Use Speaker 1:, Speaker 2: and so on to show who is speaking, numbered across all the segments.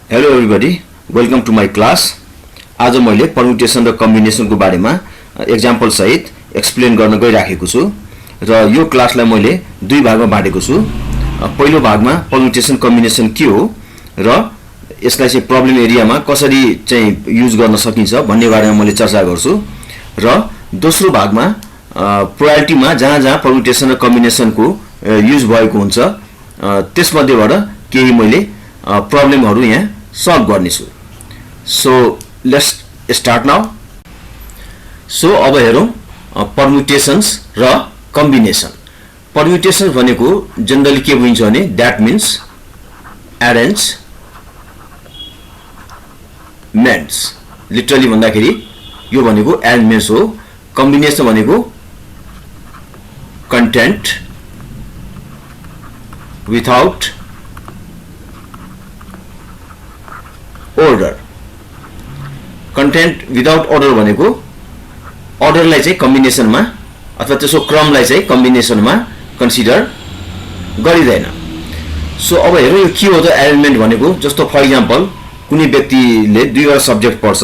Speaker 1: Hello everybody, welcome to my class. आज मैले permutation र combination को बारेमा example सहित explain गर्न गइराखेको छु र यो क्लासलाई मैले दुई भागमा बाँडेको छु। पहिलो भागमा permutation combination के हो र यसलाई चाहिँ प्रब्लम एरियामा कसरी चाहिँ युज गर्न सकिन्छ भन्ने बारेमा मैले चर्चा गर्छु र दोस्रो भागमा प्रोबेबिलिटीमा जहाँ permutation र combination को युज भएको हुन्छ त्यसमध्येबाट केही मैले प्रब्लमहरु यहाँ सल्भ गर्नेछु। So let's start now. So अब हेरौं परम्युटेशन्स र कम्बिनेसन। परम्युटेशन भनेको जनरली के बुझिन्छ भने दैट मीन्स अरेन्जमेन्ट्स। लिटरली भन्दाखेरि यो भनेको अरेन्जमेन्ट्स हो। कम्बिनेसन भनेको content without order। Content without order भनेको orderलाई चाहिँ कम्बिनेसनमा अथवा त्यसको क्रमलाई चाहिँ कम्बिनेसनमा कन्सिडर गरिदैन। सो अब हेरौं यो के हो त अरेन्जमेन्ट भनेको। जस्तो फर एक्जाम्पल कुनै व्यक्तिले दुईवटा सब्जेक्ट पढ्छ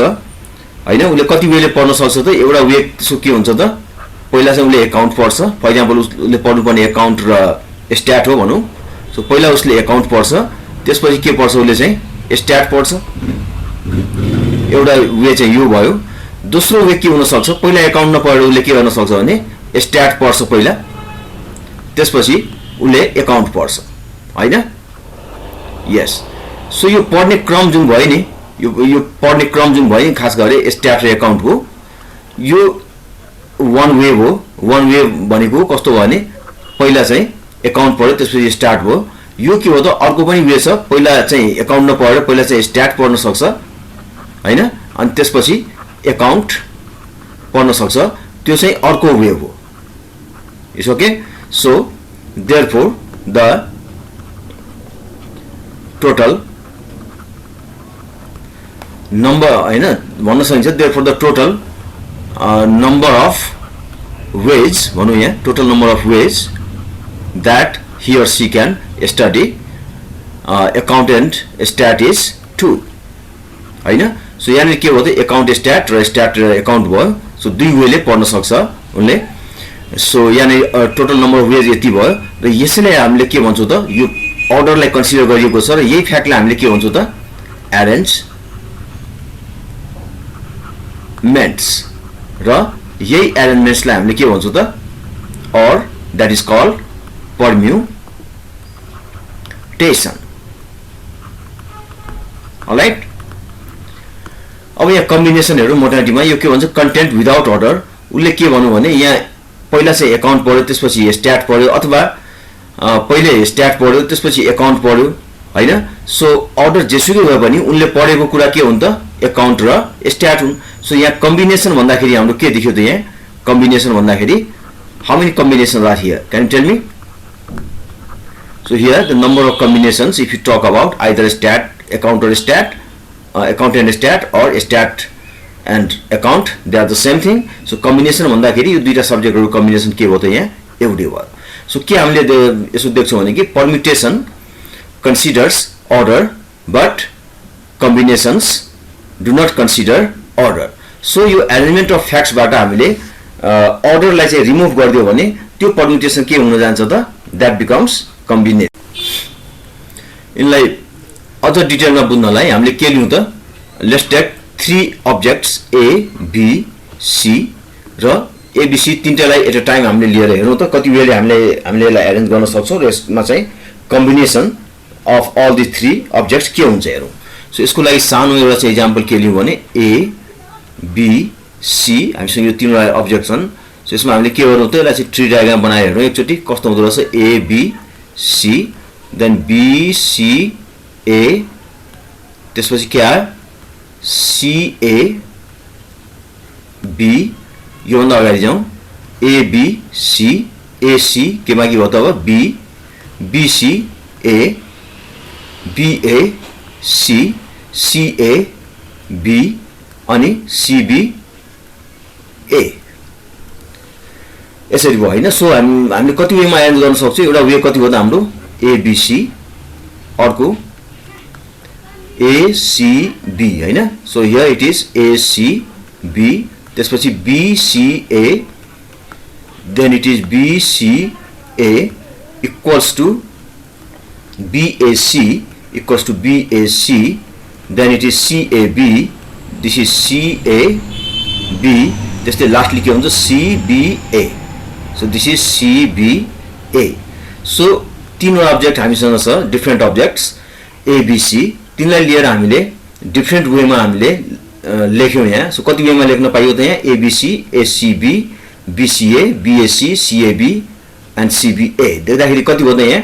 Speaker 1: हैन, उले कति वेले पढ्न सक्छ त एउटा वे त्यसो के हुन्छ त पहिला चाहिँ उले अकाउन्ट पढ्छ। फर एक्जाम्पल उसले पढ्नुपर्ने अकाउन्ट र स्ट्याट हो भनौं। सो पहिला उसले अकाउन्ट पढ्छ, त्यसपछि के पढ्छ उले चाहिँ स्ट्याट पढ्छ। एउटा वे चाहिँ यो भयो। दोस्रो वे के हुन सक्छ, पहिला अकाउन्ट नपढेर उले के गर्न सक्छ भने स्ट्याट पढ्छ पहिला, त्यसपछि उले अकाउन्ट पढ्छ हैन। यस। सो यो पढ्ने क्रम जुन भयो नि, यो पढ्ने क्रम जुन भयो नि खास गरी स्ट्याट र अकाउन्टको, यो वन वे हो। वन वे भनेको कस्तो भयो भने पहिला चाहिँ अकाउन्ट पढ्यो त्यसपछि स्टार्ट भयो। यो के हो त अर्को पनि वे छ, पहिला चाहिँ अकाउन्ट नपढेर पहिला चाहिँ स्ट्याट पढ्न सक्छ हैन, अनि त्यसपछि अकाउन्ट पढ्न सक्छ, त्यो चाहिँ अर्को वे हो। It's okay. So therefore the total number हैन भन्न सकिन्छ, therefore the total number of ways भनौं यहाँ, total number of ways that he or she can study account and stat is 2 हैन। सो यहाँ के हो त अकाउन्ट स्ट्याट र स्ट्याट र अकाउन्ट भयो। सो दुई वेले पढ्न सक्छ उनले। सो यहाँ टोटल नम्बर अफ वेज यति भयो र यसैले हामीले के भन्छौं त यो अर्डरलाई कन्सिडर गरिएको छ र यही फ्याक्टलाई हामीले के भन्छौं त अरेन्जमेन्ट्स र यही अरेन्जमेन्ट्सलाई हामीले के भन्छौं त और that is called permutation। All right. अब यहाँ कम्बिनेसन हेरौं मोटामोटीमा यो के भन्छ कन्टेन्ट विदाउट अर्डर। उले के भन्नु भने यहाँ पहिला चाहिँ अकाउन्ट पढ्यो त्यसपछि स्ट्याट पढ्यो अथवा पहिले स्ट्याट पढ्यो त्यसपछि अकाउन्ट पढ्यो हैन। सो अर्डर जेसुकै भए पनि उनले पढेको कुरा के हुन् त अकाउन्ट र स्ट्याट हुन्। सो यहाँ कम्बिनेसन भन्दाखेरि हाम्रो के देखियो त यहाँ कम्बिनेसन भन्दाखेरि how many combinations are here? Can you tell me? So here the number of combinations if you talk about either stat account or stat account and stat or stat and account, they are the same thing. So combination भन्दाखेरि यो दुईटा सब्जेक्टहरु combination के हो त यहाँ एउटै भयो। So के हामीले यसो देख्छौं भने कि permutation considers order but combinations do not consider order। So यो एलिमेन्ट अफ फ्याक्ट्स बाट हामीले अर्डरलाई चाहिँ रिमुभ गर्दियो भने त्यो परम्युटेसन के हुन जान्छ त दैट बिकम्स कम्बिनेसन। इनलाई अझ डिटेलमा बुझ्नलाई हामीले के लियौं त let's take 3 objects A B C र एबीसी तीनटालाई एट अ टाइम हामीले लिएर हेरौं त कति वेले हामीले यसलाई अरेन्ज गर्न सक्छौं र यसमा चाहिँ combination of all the 3 objects के हुन्छ हेरौं। सो यसको लागि सानो एउटा चाहिँ एक्जाम्पल के लियौं भने ए बी सी हामीसँग यो तीनवटा अब्जेक्ट छन्। सो यसमा हामीले के गर्नु त यसलाई चाहिँ ट्री डायग्राम बनाएर हेरौं एकचोटी कस्तो हुँदो रहेछ। A B C then B C A त्यसपछि के आयो सी ए बी। यो भन्दा अगाडि जाउँ A B C A C के बाँकी भयो त अब B B C A B A C C A B अनि सी बी ए यसरी भयो हैन। सो हामीले कति वेमा एरेन्ज गर्न सक्छौं। एउटा वे कति हो त हाम्रो एबीसी, अर्को ACB हैन. So here it is ACB, त्यसपछि BCA, then it is BCA equals to BAC equals to BAC, then it is CAB, this is CAB, त्यस्तै लास्टली के हुन्छ CBA. So this is CBA. So तीनवटा object हामीसँग छ, different objects ABC, तिनलाई लिएर हामीले डिफरेन्ट वेमा हामीले लेख्यौं यहाँ. सो कति वेमा लेख्न पाइयो त यहाँ ABC, ACB, BCA, BAC, CAB and CBA. देख्दाखेरि कति भयो त यहाँ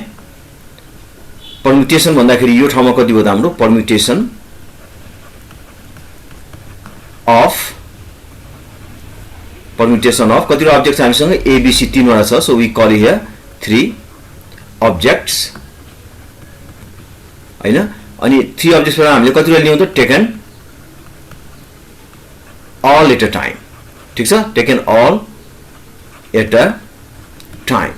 Speaker 1: परम्युटेसन भन्दाखेरि यो ठाउँमा कति भयो त हाम्रो परम्युटेसन अफ कतिवटा अब्जेक्ट्स हामीसँग ABC तीनवटा छ. So we call here 3 objects हैन. अनि 3 objects बाट हामीले कतिवटा लियौं त taken all at a time. ठीक छ, taken all at a time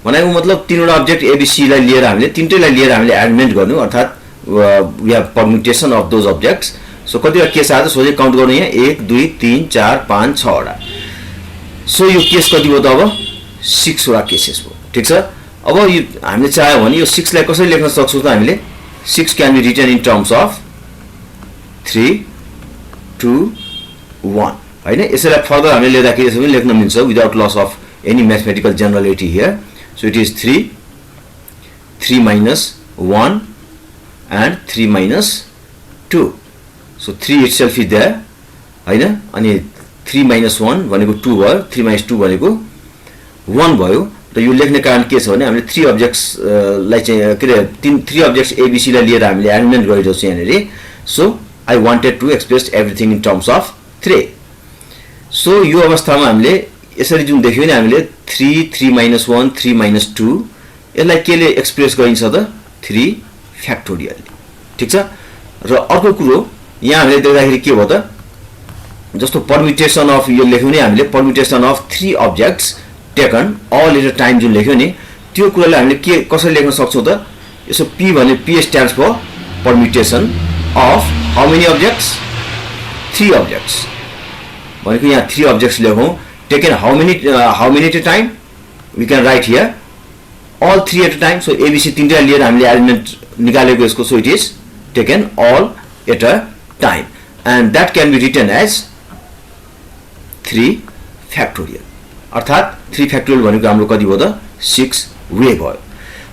Speaker 1: भनेको मतलब तीनवटा अब्जेक्ट ABC लाई लिएर हामीले तीनटैलाई लिएर हामीले एडमेन्ट गर्नु, अर्थात we have permutation of those objects. So कतिवटा केस आयो त सोझै काउन्ट गर्नु यहाँ 1 2 3 4 5 6 वटा. सो यो केस कति भयो त अब 6 वटा केसेस भयो. ठीक छ, अब यो हामीले चाह्यो भने यो 6 लाई कसरी लेख्न सक्छौं त हामीले 6 can be written in terms of 3 2 1 हैन. यसैलाई फर्दर हामीले लेख्दाखेरि यसरी लेख्न मिल्छ without loss of any mathematical generality here. So it is 3 minus 1 and 3 minus 2. So 3 itself is there हैन. अनि 3 minus 1 भनेको 2 भयो, 3 minus 2 भनेको 1 भयो. र यो लेख्ने कारण के छ भने हामीले 3 अब्जेक्ट्स लाई चाहिँ के रे 3 अब्जेक्ट्स ABC लाई लिएर हामीले एडमेन्ट गरिरहेछौं यहाँ नेरी. So I wanted to express everything in terms of 3. So यो अवस्थामा हामीले यसरी जुन देख्यौ नि हामीले 3 minus 1 3 minus 2 यसलाई केले एक्सप्रेस गरिन्छ त 3 फ्याक्टोरियल. ठीक छ, र अर्को कुरो यहाँ हामीले देख्दाखेरि के भयो त जस्तो परम्युटेसन अफ यो लेख्यौ नि हामीले permutation of 3 objects taken all at a time जुन लेख्यौ नि त्यो कुरालाई हामीले के कसरी लेख्न सक्छौं त यसो P भने P stands for permutation of how many objects 3 objects भनेको यहाँ 3 अब्जेक्ट्स लेखौं taken how many at a time we can write here all 3 at a time. So ABC तीनटा लिएर हामीले एलिमेन्ट निकालेको यसको. So it is taken all at a time and that can be written as 3 factorial. अर्थात 3 factorial भनेको हाम्रो कति भयो त 6 वे भयो.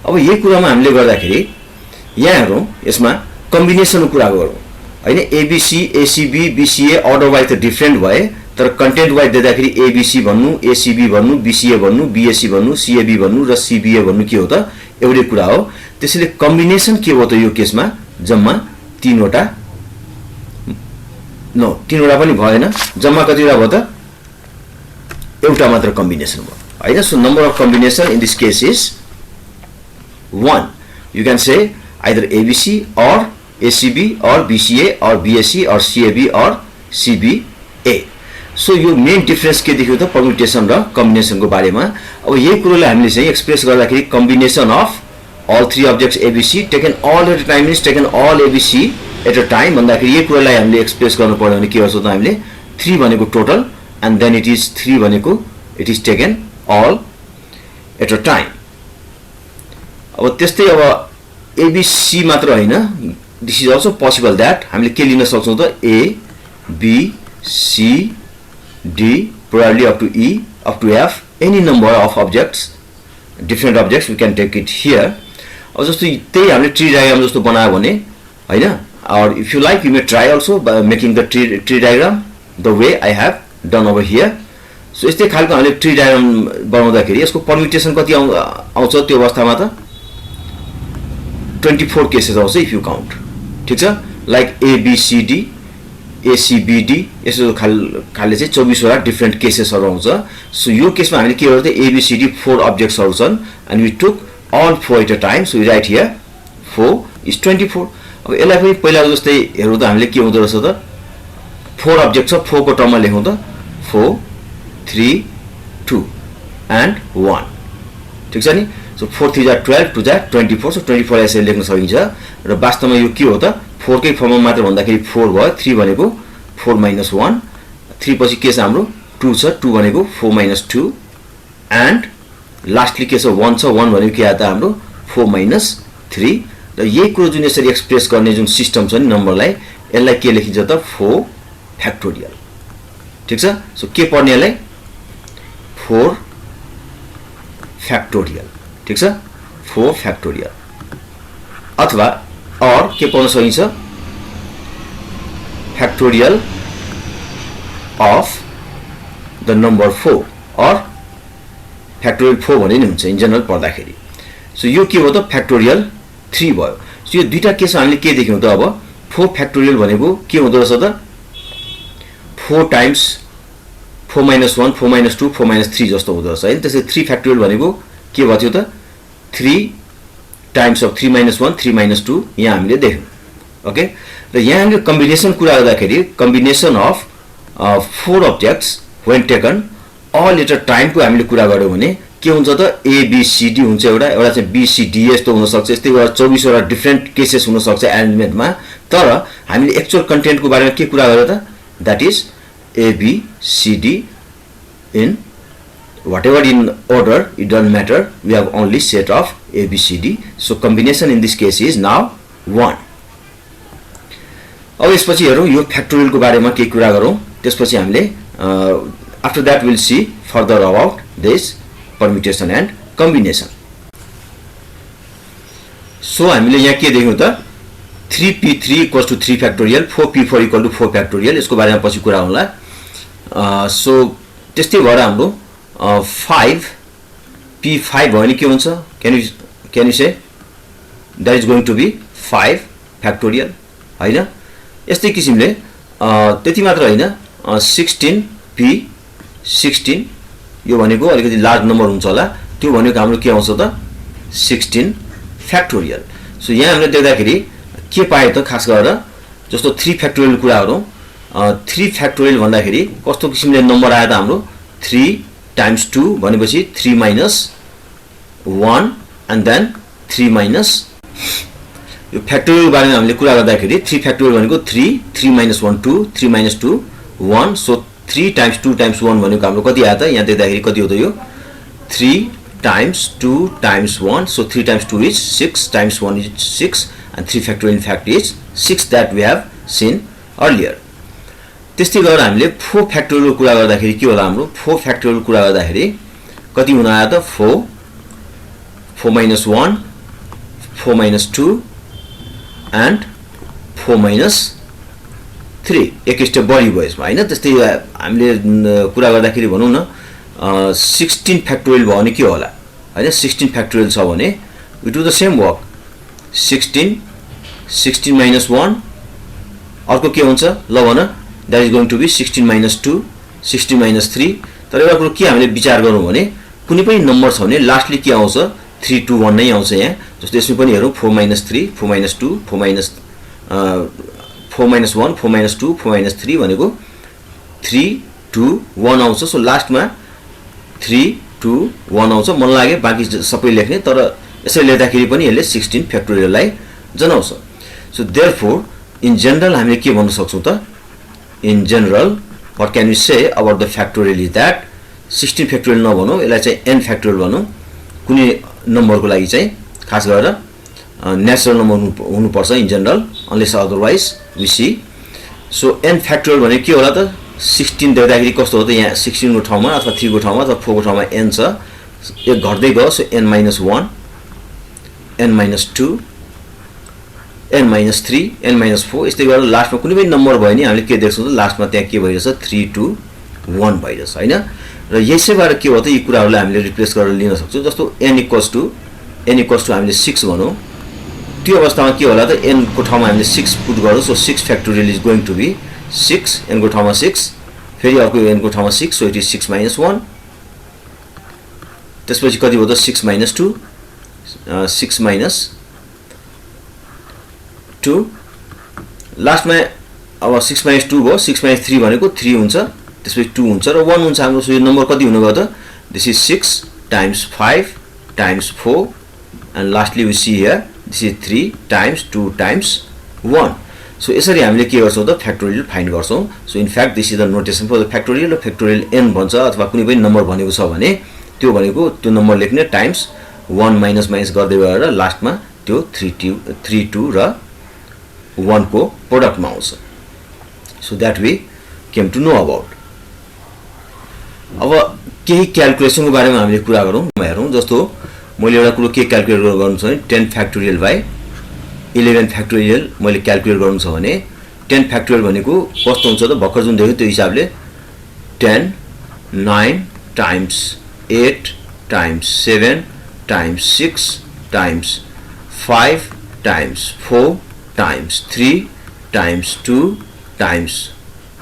Speaker 1: अब यही कुरामा हामीले गर्दाखेरि यहाँ हेरौं यसमा कम्बिनेसनको कुरा गरौं हैन. ABC ACB BCA order wise त डिफरेन्ट भए तर कन्टेन्ट वाइज देख्दाखेरि ABC भन्नु ACB भन्नु BCA भन्नु BAC भन्नु CAB भन्नु र CBA भन्नु के हो त एउटै कुरा हो. त्यसैले कम्बिनेसन के हो त यो केसमा जम्मा 3 वटा तीनवटा पनि भएन, जम्मा कतिवटा भयो त एउटा मात्र कम्बिनेसन भयो हैन. So number of combination in this case is 1. You can say either ABC or ACB or BCA or BAC or CAB or CBA. So यो मेन डिफरेन्स के देखियो त परम्युटेसन र कम्बिनेसनको बारेमा. अब यही कुरोलाई हामीले चाहिँ एक्सप्रेस गर्दाखेरि combination of all 3 objects ABC taken all at a time means taken all ABC at a time भन्दाखेरि यही कुरालाई हामीले एक्सप्रेस गर्नु पर्यो भने के गर्छौं त हामीले 3 भनेको total and then it is 3 भनेको it is taken all at a time. अब त्यस्तै अब ABC मात्र हैन, this is also possible that हामीले के लिन सक्छौं त A B C D probably up to E up to F any number of objects different objects we can take it here. अब जस्तो त्यही हामीले ट्री डायग्राम जस्तो बनायो भने हैन, or if you like you may try also by making the tree diagram the way I have done over here. So यस्तै खालको हामीले ट्री डायग्राम बनाउँदाखेरि यसको परम्युटेसन कति आउँछ त्यो अवस्थामा त 24 केसेस आउँछ इफ यु काउन्ट. ठीक छ, लाइक ABCD ACBD यसो खालले चाहिँ 24 वटा डिफरेन्ट केसेसहरु आउँछ. सो यो केसमा हामीले के गर्दै ABCD 4 अब्जेक्ट्सहरु छन् and we took all 4 at a time. So we write here 4 is 24. अब यसलाई पनि पहिला जस्तै हेरौँ त हामीले के हुँदो रहेछ त 4 अब्जेक्ट छ 4 को टर्ममा लेखौँ त 4 3 2 and 1. ठीक छ नि. सो 4 3 जा 12 2 जा 24. सो 24 यसरी लेख्न सकिन्छ र वास्तवमा यो के हो त 4 कै फर्ममा मात्र भन्दाखेरि 4 भयो, 3 भनेको 4 minus 1, 3 पछि के छ हाम्रो 2 छ, 2 भनेको 4 minus 2 एन्ड लास्टली के छ 1 छ, 1 भनेको के आयो त हाम्रो 4 minus 3 र यही कुरो जुन यसरी एक्सप्रेस गर्ने जुन सिस्टम छ नि नम्बरलाई यसलाई के लेखिन्छ त 4 फ्याक्टोरियल। ठीक छ, सो के पढ्ने यसलाई 4 फ्याक्टोरियल। ठीक छ, 4 फ्याक्टोरियल अथवा और के पढ्न सकिन्छ फ्याक्टोरियल अफ द नम्बर 4 और फ्याक्टोरियल 4 भने नि हुन्छ इन जनरल पढ्दाखेरि। सो यो के हो त फ्याक्टोरियल 3 भयो। सो यो दुईटा केस हामीले के देख्यौं त अब 4 फ्याक्टोरियल भनेको के हुँदो रहेछ त 4 टाइम्स 4 minus 1, 4 minus 2, 4 minus 3 जस्तो हुँदो रहेछ हैन। त्यसै 3 फ्याक्टोरियल भनेको के भयो त 3 टाइम्स अफ 3 minus 1, 3 minus 2 यहाँ हामीले देख्यौं। ओके, र यहाँ हामीले कम्बिनेसन कुरा गर्दाखेरि combination of 4 objects when taken all at a time को हामीले कुरा गर्यौं भने के हुन्छ त ABCD हुन्छ, एउटा चाहिँ BCD यस्तो हुन सक्छ, यस्तै गरी 24 वटा डिफरेन्ट केसेस हुन सक्छ एरेन्जमेन्टमा। तर हामीले एक्चुअल कन्टेन्टको बारेमा के कुरा गर्यो त that is ABCD in whatever in order, it doesn't matter, we have only set of ABCD, so combination in this case is now 1। अब यसपछि हेरौं यो फ्याक्टोरियल को बारेमा के कुरा गरौं, त्यसपछि हामीले after that we'll see further about this permutation and combination। so हामीले यहाँ के देख्यौं त 3p3 equals to 3 factorial, 4p4 equal to 4 factorial, यसको बारेमा पछि कुरा होला। सो त्यस्तै भएर हाम्रो 5p5 भयो नि के हुन्छ, can you say that is going to be 5 factorial हैन। यस्तै किसिमले त्यति मात्र हैन 16p16 यो भनेको अलिकति लार्ज नम्बर हुन्छ होला, त्यो भनेको हाम्रो के आउँछ त 16 फ्याक्टोरियल। सो यहाँ हामीले देख्दाखेरि के पाए त खास गरेर जस्तो 3 फ्याक्टोरियल कुरा गरौं, 3 फ्याक्टोरियल भन्दाखेरि कस्तो किसिमले नम्बर आयो त हाम्रो 3 times 2 भनेपछि 3 minus 1 and then 3 minus यो फ्याक्टोरियल बारेमा हामीले कुरा गर्दाखेरि 3 फ्याक्टोरियल भनेको 3 3 minus 1 2 3 minus 2 1, so 3 times 2 times 1 भनेको हाम्रो कति आयो त यहाँ देख्दाखेरि कति हो त यो 3 times 2 times 1, so 3 times 2 is 6 times 1 is 6 and 3 factorial in fact is 6 that we have seen earlier। त्यस्तै गरेर हामीले 4 फ्याक्टोरियल कुरा गर्दाखेरि के होला हाम्रो 4 फ्याक्टोरियल कुरा गर्दाखेरि कति हुन आयो त 4 4 minus 1 4 minus 2 and 4 minus 3 एक स्टेप बढी भयो यसमा हैन। त्यस्तै हामीले कुरा गर्दाखेरि भनौं न 16 फ्याक्टोरियल भयो भने के होला हैन। 16 फ्याक्टोरियल छ भने we do the same work 16 minus 1 अर्को के हुन्छ ल भन that is going to be 16 minus 2 16 minus 3। तर एउटा कुरो के हामीले विचार गरौं भने कुनै पनि नम्बर छ भने लास्टली के आउँछ 3 2 1 नै आउँछ यहाँ। जस्तो यसमा पनि हेरौं 4 minus 3 4 minus 2 4 minus 1 4 minus 2 4 minus 3 भनेको 3 2 1 आउँछ। सो लास्टमा 3 2 1 आउँछ, मन लागे बाँकी सबै लेख्ने, तर यसरी लेख्दाखेरि पनि यसले 16 फ्याक्टोरियललाई जनाउँछ। सो देयरफोर इन जनरल हामीले के भन्न सक्छौं त in general what can we say about the factorial is that 16 factorial नभनौं, यसलाई चाहिँ n फ्याक्टोरियल भनौं। कुनै नम्बरको लागि चाहिँ खास गरेर नेचुरल नम्बर हुनुपर्छ in general unless otherwise we see. So n factorial भने के होला त 16 देख्दाखेरि कस्तो हो त यहाँ 16 को ठाउँमा अथवा 3 को ठाउँमा अथवा 4 को ठाउँमा n छ, एक घट्दै गयो। So n minus 1 n minus 2 n minus 3 n minus 4 यस्तै गरेर लास्टमा कुनै पनि नम्बर भयो नि हामीले के देख्छौं त लास्टमा त्यहाँ के भइरहेछ 3 2 1 भइरहेछ हैन। र यसैबाट के हो त यी कुराहरुलाई हामीले रिप्लेस गरेर लिन सक्छौं। जस्तो n equals to हामीले 6 भनौं, त्यो अवस्थामा के होला त n को ठाउँमा हामीले 6 पुट गर्छौं। So 6 factorial is going to be 6 n को ठाउँमा 6 फेरि अर्को n को ठाउँमा 6, सो इट इज 6 minus 1। त्यसपछि कति हो त 6 minus 2 6 minus 2 लास्टमा अब 6 minus 2 भयो, 6 minus 3 भनेको 3 हुन्छ, त्यसपछि 2 हुन्छ र 1 हुन्छ हाम्रो। सो यो नम्बर कति हुने भयो त this is 6 times 5 times 4 and lastly we see here this is 3 times 2 times 1। So यसरी हामीले के गर्छौं त फ्याक्टोरियल फाइन्ड गर्छौं so in fact this is the notation for the factorial factorial n भन्छ अथवा कुनै पनि नम्बर भनेको छ भने त्यो भनेको त्यो नम्बर लेख्ने टाइम्स 1 माइनस माइनस गर्दै गएर लास्टमा त्यो 32 र 1 को प्रोडक्टमा आउँछ so that we came to know about अब केही क्याल्कुलेसनको बारेमा हामीले कुरा गरौँ हेरौँ जस्तो मैले एउटा कुरो के क्याल्कुलेट गर्नु छ भने 10 फ्याक्टोरियल बाइ 11 फ्याक्टोरियल मैले क्याल्कुलेट गर्नु छ भने 10 फ्याक्टोरियल भनेको कस्तो हुन्छ त भर्खर जुन देख्यो त्यो हिसाबले 10 9 times 8 times 7 times 6 times 5 times 4 times 3 times 2 times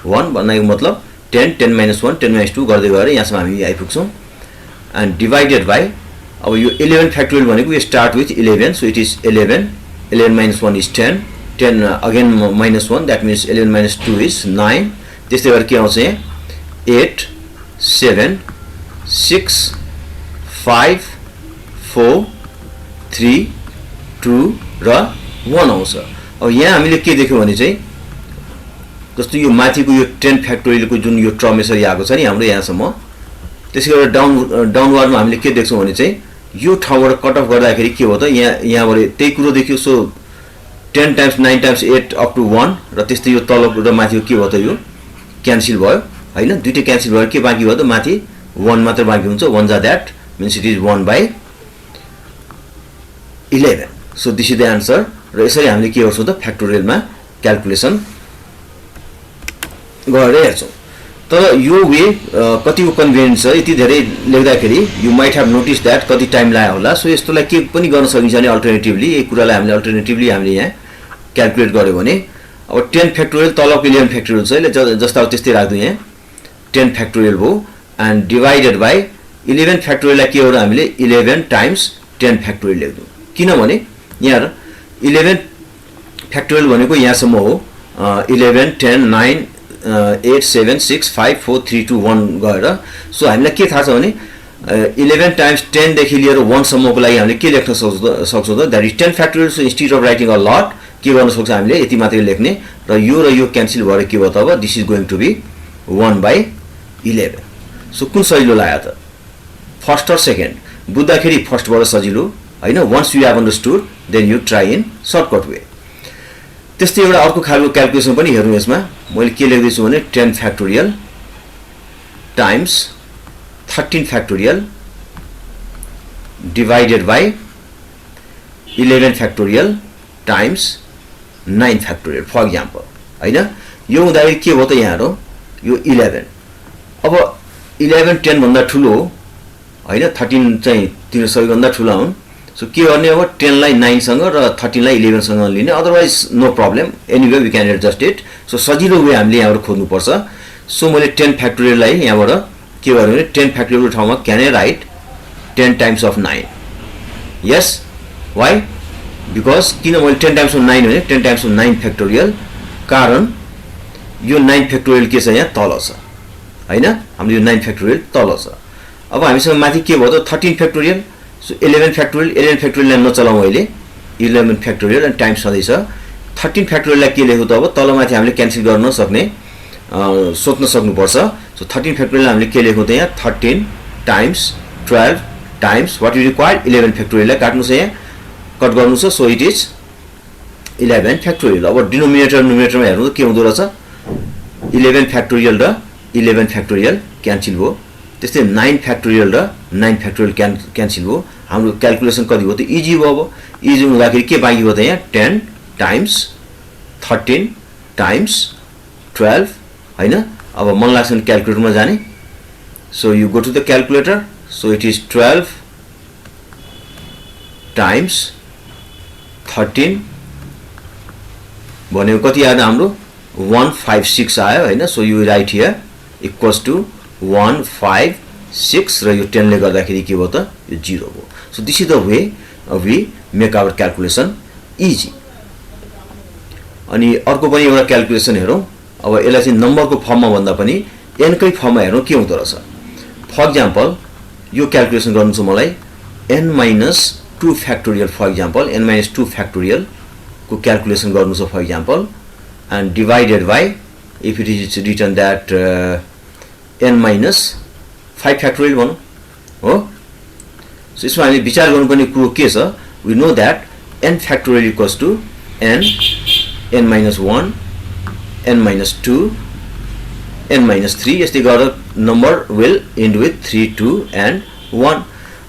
Speaker 1: 1 भन्नाको मतलब 10 10 minus 1 10 minus 2 गर्दै गएर यहाँसम्म हामी आइपुग्छौं and divided by अब यो 11 फ्याक्टोरियल भनेको यो start with 11 so it is 11 11 minus 1 is 10 10 again minus 1 that means 11 minus 2 is 9 त्यस्तै गरी के आउँछ यहाँ 8 7 6 5 4 3 2 र 1 आउँछ अब यहाँ हामीले के देख्यौ भने चाहिँ जस्तो यो माथिको यो 10 फ्याक्टोरियलको जुन यो टर्म यसरी आएको छ नि हाम्रो यहाँसम्म त्यसैगरी डाउनवार्डमा हामीले के देख्छौं भने चाहिँ यो ठाउँबाट कट अफ गर्दाखेरि के हो त यहाँबाट त्यही कुरो देखियो so 10 times 9 times 8 up to 1 र त्यस्तै यो तलको र माथिको के हो त यो क्यान्सल भयो हैन दुईटै क्यान्सल भयो के बाँकी भयो त माथि 1 मात्र बाँकी हुन्छ 1 जा that means it is 1 by 11 so this is the answer र यसरी हामीले के गर्छौं त फ्याक्टोरियलमा क्याल्कुलेसन गरेर हेर्छौं तर यो वे कतिको कन्भिनियन्ट छ यति धेरै लेख्दाखेरि you might have notice that कति टाइम लाग्यो होला सो यस्तोलाई के पनि गर्न सकिन्छ नि अल्टरनेटिभली यही कुरालाई हामीले अल्टरनेटिभली हामीले यहाँ क्याल्कुलेट गर्यो भने अब 10 फ्याक्टोरियल तलको 11 फ्याक्टोरियल छ यसले जस्ता त्यस्तै राख्दिउ यहाँ 10 फ्याक्टोरियल भयो एन्ड डिवाइडेड बाइ 11 फ्याक्टोरियललाई के हो र हामीले 11 टाइम्स 10 फ्याक्टोरियल लेख्दिउ किनभने यहाँ 11 फ्याक्टोरियल भनेको यहाँसम्म हो 11 10 9 8 7 6 5 4 3 2 1 गएर सो हामीलाई के थाहा छ भने 11 टाइम्स 10 देखि लिएर 1 सम्मको लागि हामीले के लेख्न सक्छौं त that is 10 factorial so instead of writing a lot के गर्न सक्छौं हामीले यति मात्रै लेख्ने र यो क्यान्सल भएर के भयो त अब this is going to be 1 by 11 so कुन सजिलो लाग्यो त फर्स्ट र सेकेन्ड बुझ्दाखेरि फर्स्टबाट सजिलो हैन once you have understood then you try in shortcut way त्यस्तै एउटा अर्को खालको क्याल्कुलेसन पनि हेर्नु यसमा मैले के लेख्दै छु भने 10 factorial times 13 factorial divided by 11 factorial times 9 factorial for example हैन यो हुँदाखेरि के हो त यहाँ हेरौँ यो 11 अब 11 10 भन्दा ठुलो हो हैन 13 चाहिँ तिनीहरु सबैभन्दा ठुला हुन् सो के गर्ने अब 10 लाई 9 सँग र 13 लाई 11 सँग लिने otherwise no problem anyway we can adjust it so सजिलो वे हामीले यहाँबाट खोज्नु पर्छ सो मैले 10 फ्याक्टोरियल लाई यहाँबाट के गर्ने भने 10 फ्याक्टोरियल ठाउँमा can I right 10 times of 9 yes why because किन मैले 10 टाइम्स अफ 9 भने 10 टाइम्स अफ 9 फ्याक्टोरियल कारण यो 9 फ्याक्टोरियल के छ यहाँ तल छ हैन हाम्रो यो 9 फ्याक्टोरियल तल छ अब हामीसँग माथि के भयो त 13 फ्याक्टोरियल सो 11 फ्याक्टोरियल लाई नचलाऊ अहिले 11 फ्याक्टोरियल एन्ड टाइम्स सधैँ छ 13 फ्याक्टोरियल लाई के लेख्नु त अब तल माथि हामीले क्यान्सल गर्न सक्ने सोच्न सक्नु पर्छ सो 13 फ्याक्टोरियल हामीले के लेख्नु त यहाँ 13 times 12 times what you require 11 factorial लाई काट्नु छ यहाँ कट गर्नु छ सो इट इज 11 फ्याक्टोरियल अब डिनोमिनेटर न्युमिनेटरमा हेर्नु के हुँदो रहेछ 11 फ्याक्टोरियल र 11 फ्याक्टोरियल क्यान्सल भयो त्यस्तै 9 फ्याक्टोरियल र 9 फ्याक्टोरियल क्यान्सल भयो हाम्रो क्याल्कुलेसन कति हो त इजी भयो अब इजी हुँदाखेरि के बाँकी भयो त यहाँ 10 टाइम्स 13 टाइम्स 12 हैन अब मन लाग्छ नि क्याल्कुलेटरमा जाने so you go to the calculator so it is 12 times 13 भनेको कति आयो हाम्रो 156 आयो हैन so you write here equals to 156 र यो 10 ले गर्दाखेरि के भयो त यो 0 भयो so this is the way we make our calculation easy अनि अर्को पनि एउटा क्याल्कुलेसन हेरौं अब यसलाई चाहिँ नम्बरको फर्ममा भन्दा पनि n कै फर्ममा हेरौं के हुँदो रहेछ फर एक्जाम्पल यो क्याल्कुलेसन गर्नु छ मलाई n - 2 factorial for example n - 2 factorial को क्याल्कुलेसन गर्नु छ for example and divided by, if it is written that n minus 5 factorial भनौँ हो. सो यसमा हामीले विचार गर्नुपर्ने कुरो के छ, we know that n factorial equals to n minus 1, n minus 2, n minus 3, यस्तै गरेर number will end with 3, 2 and 1.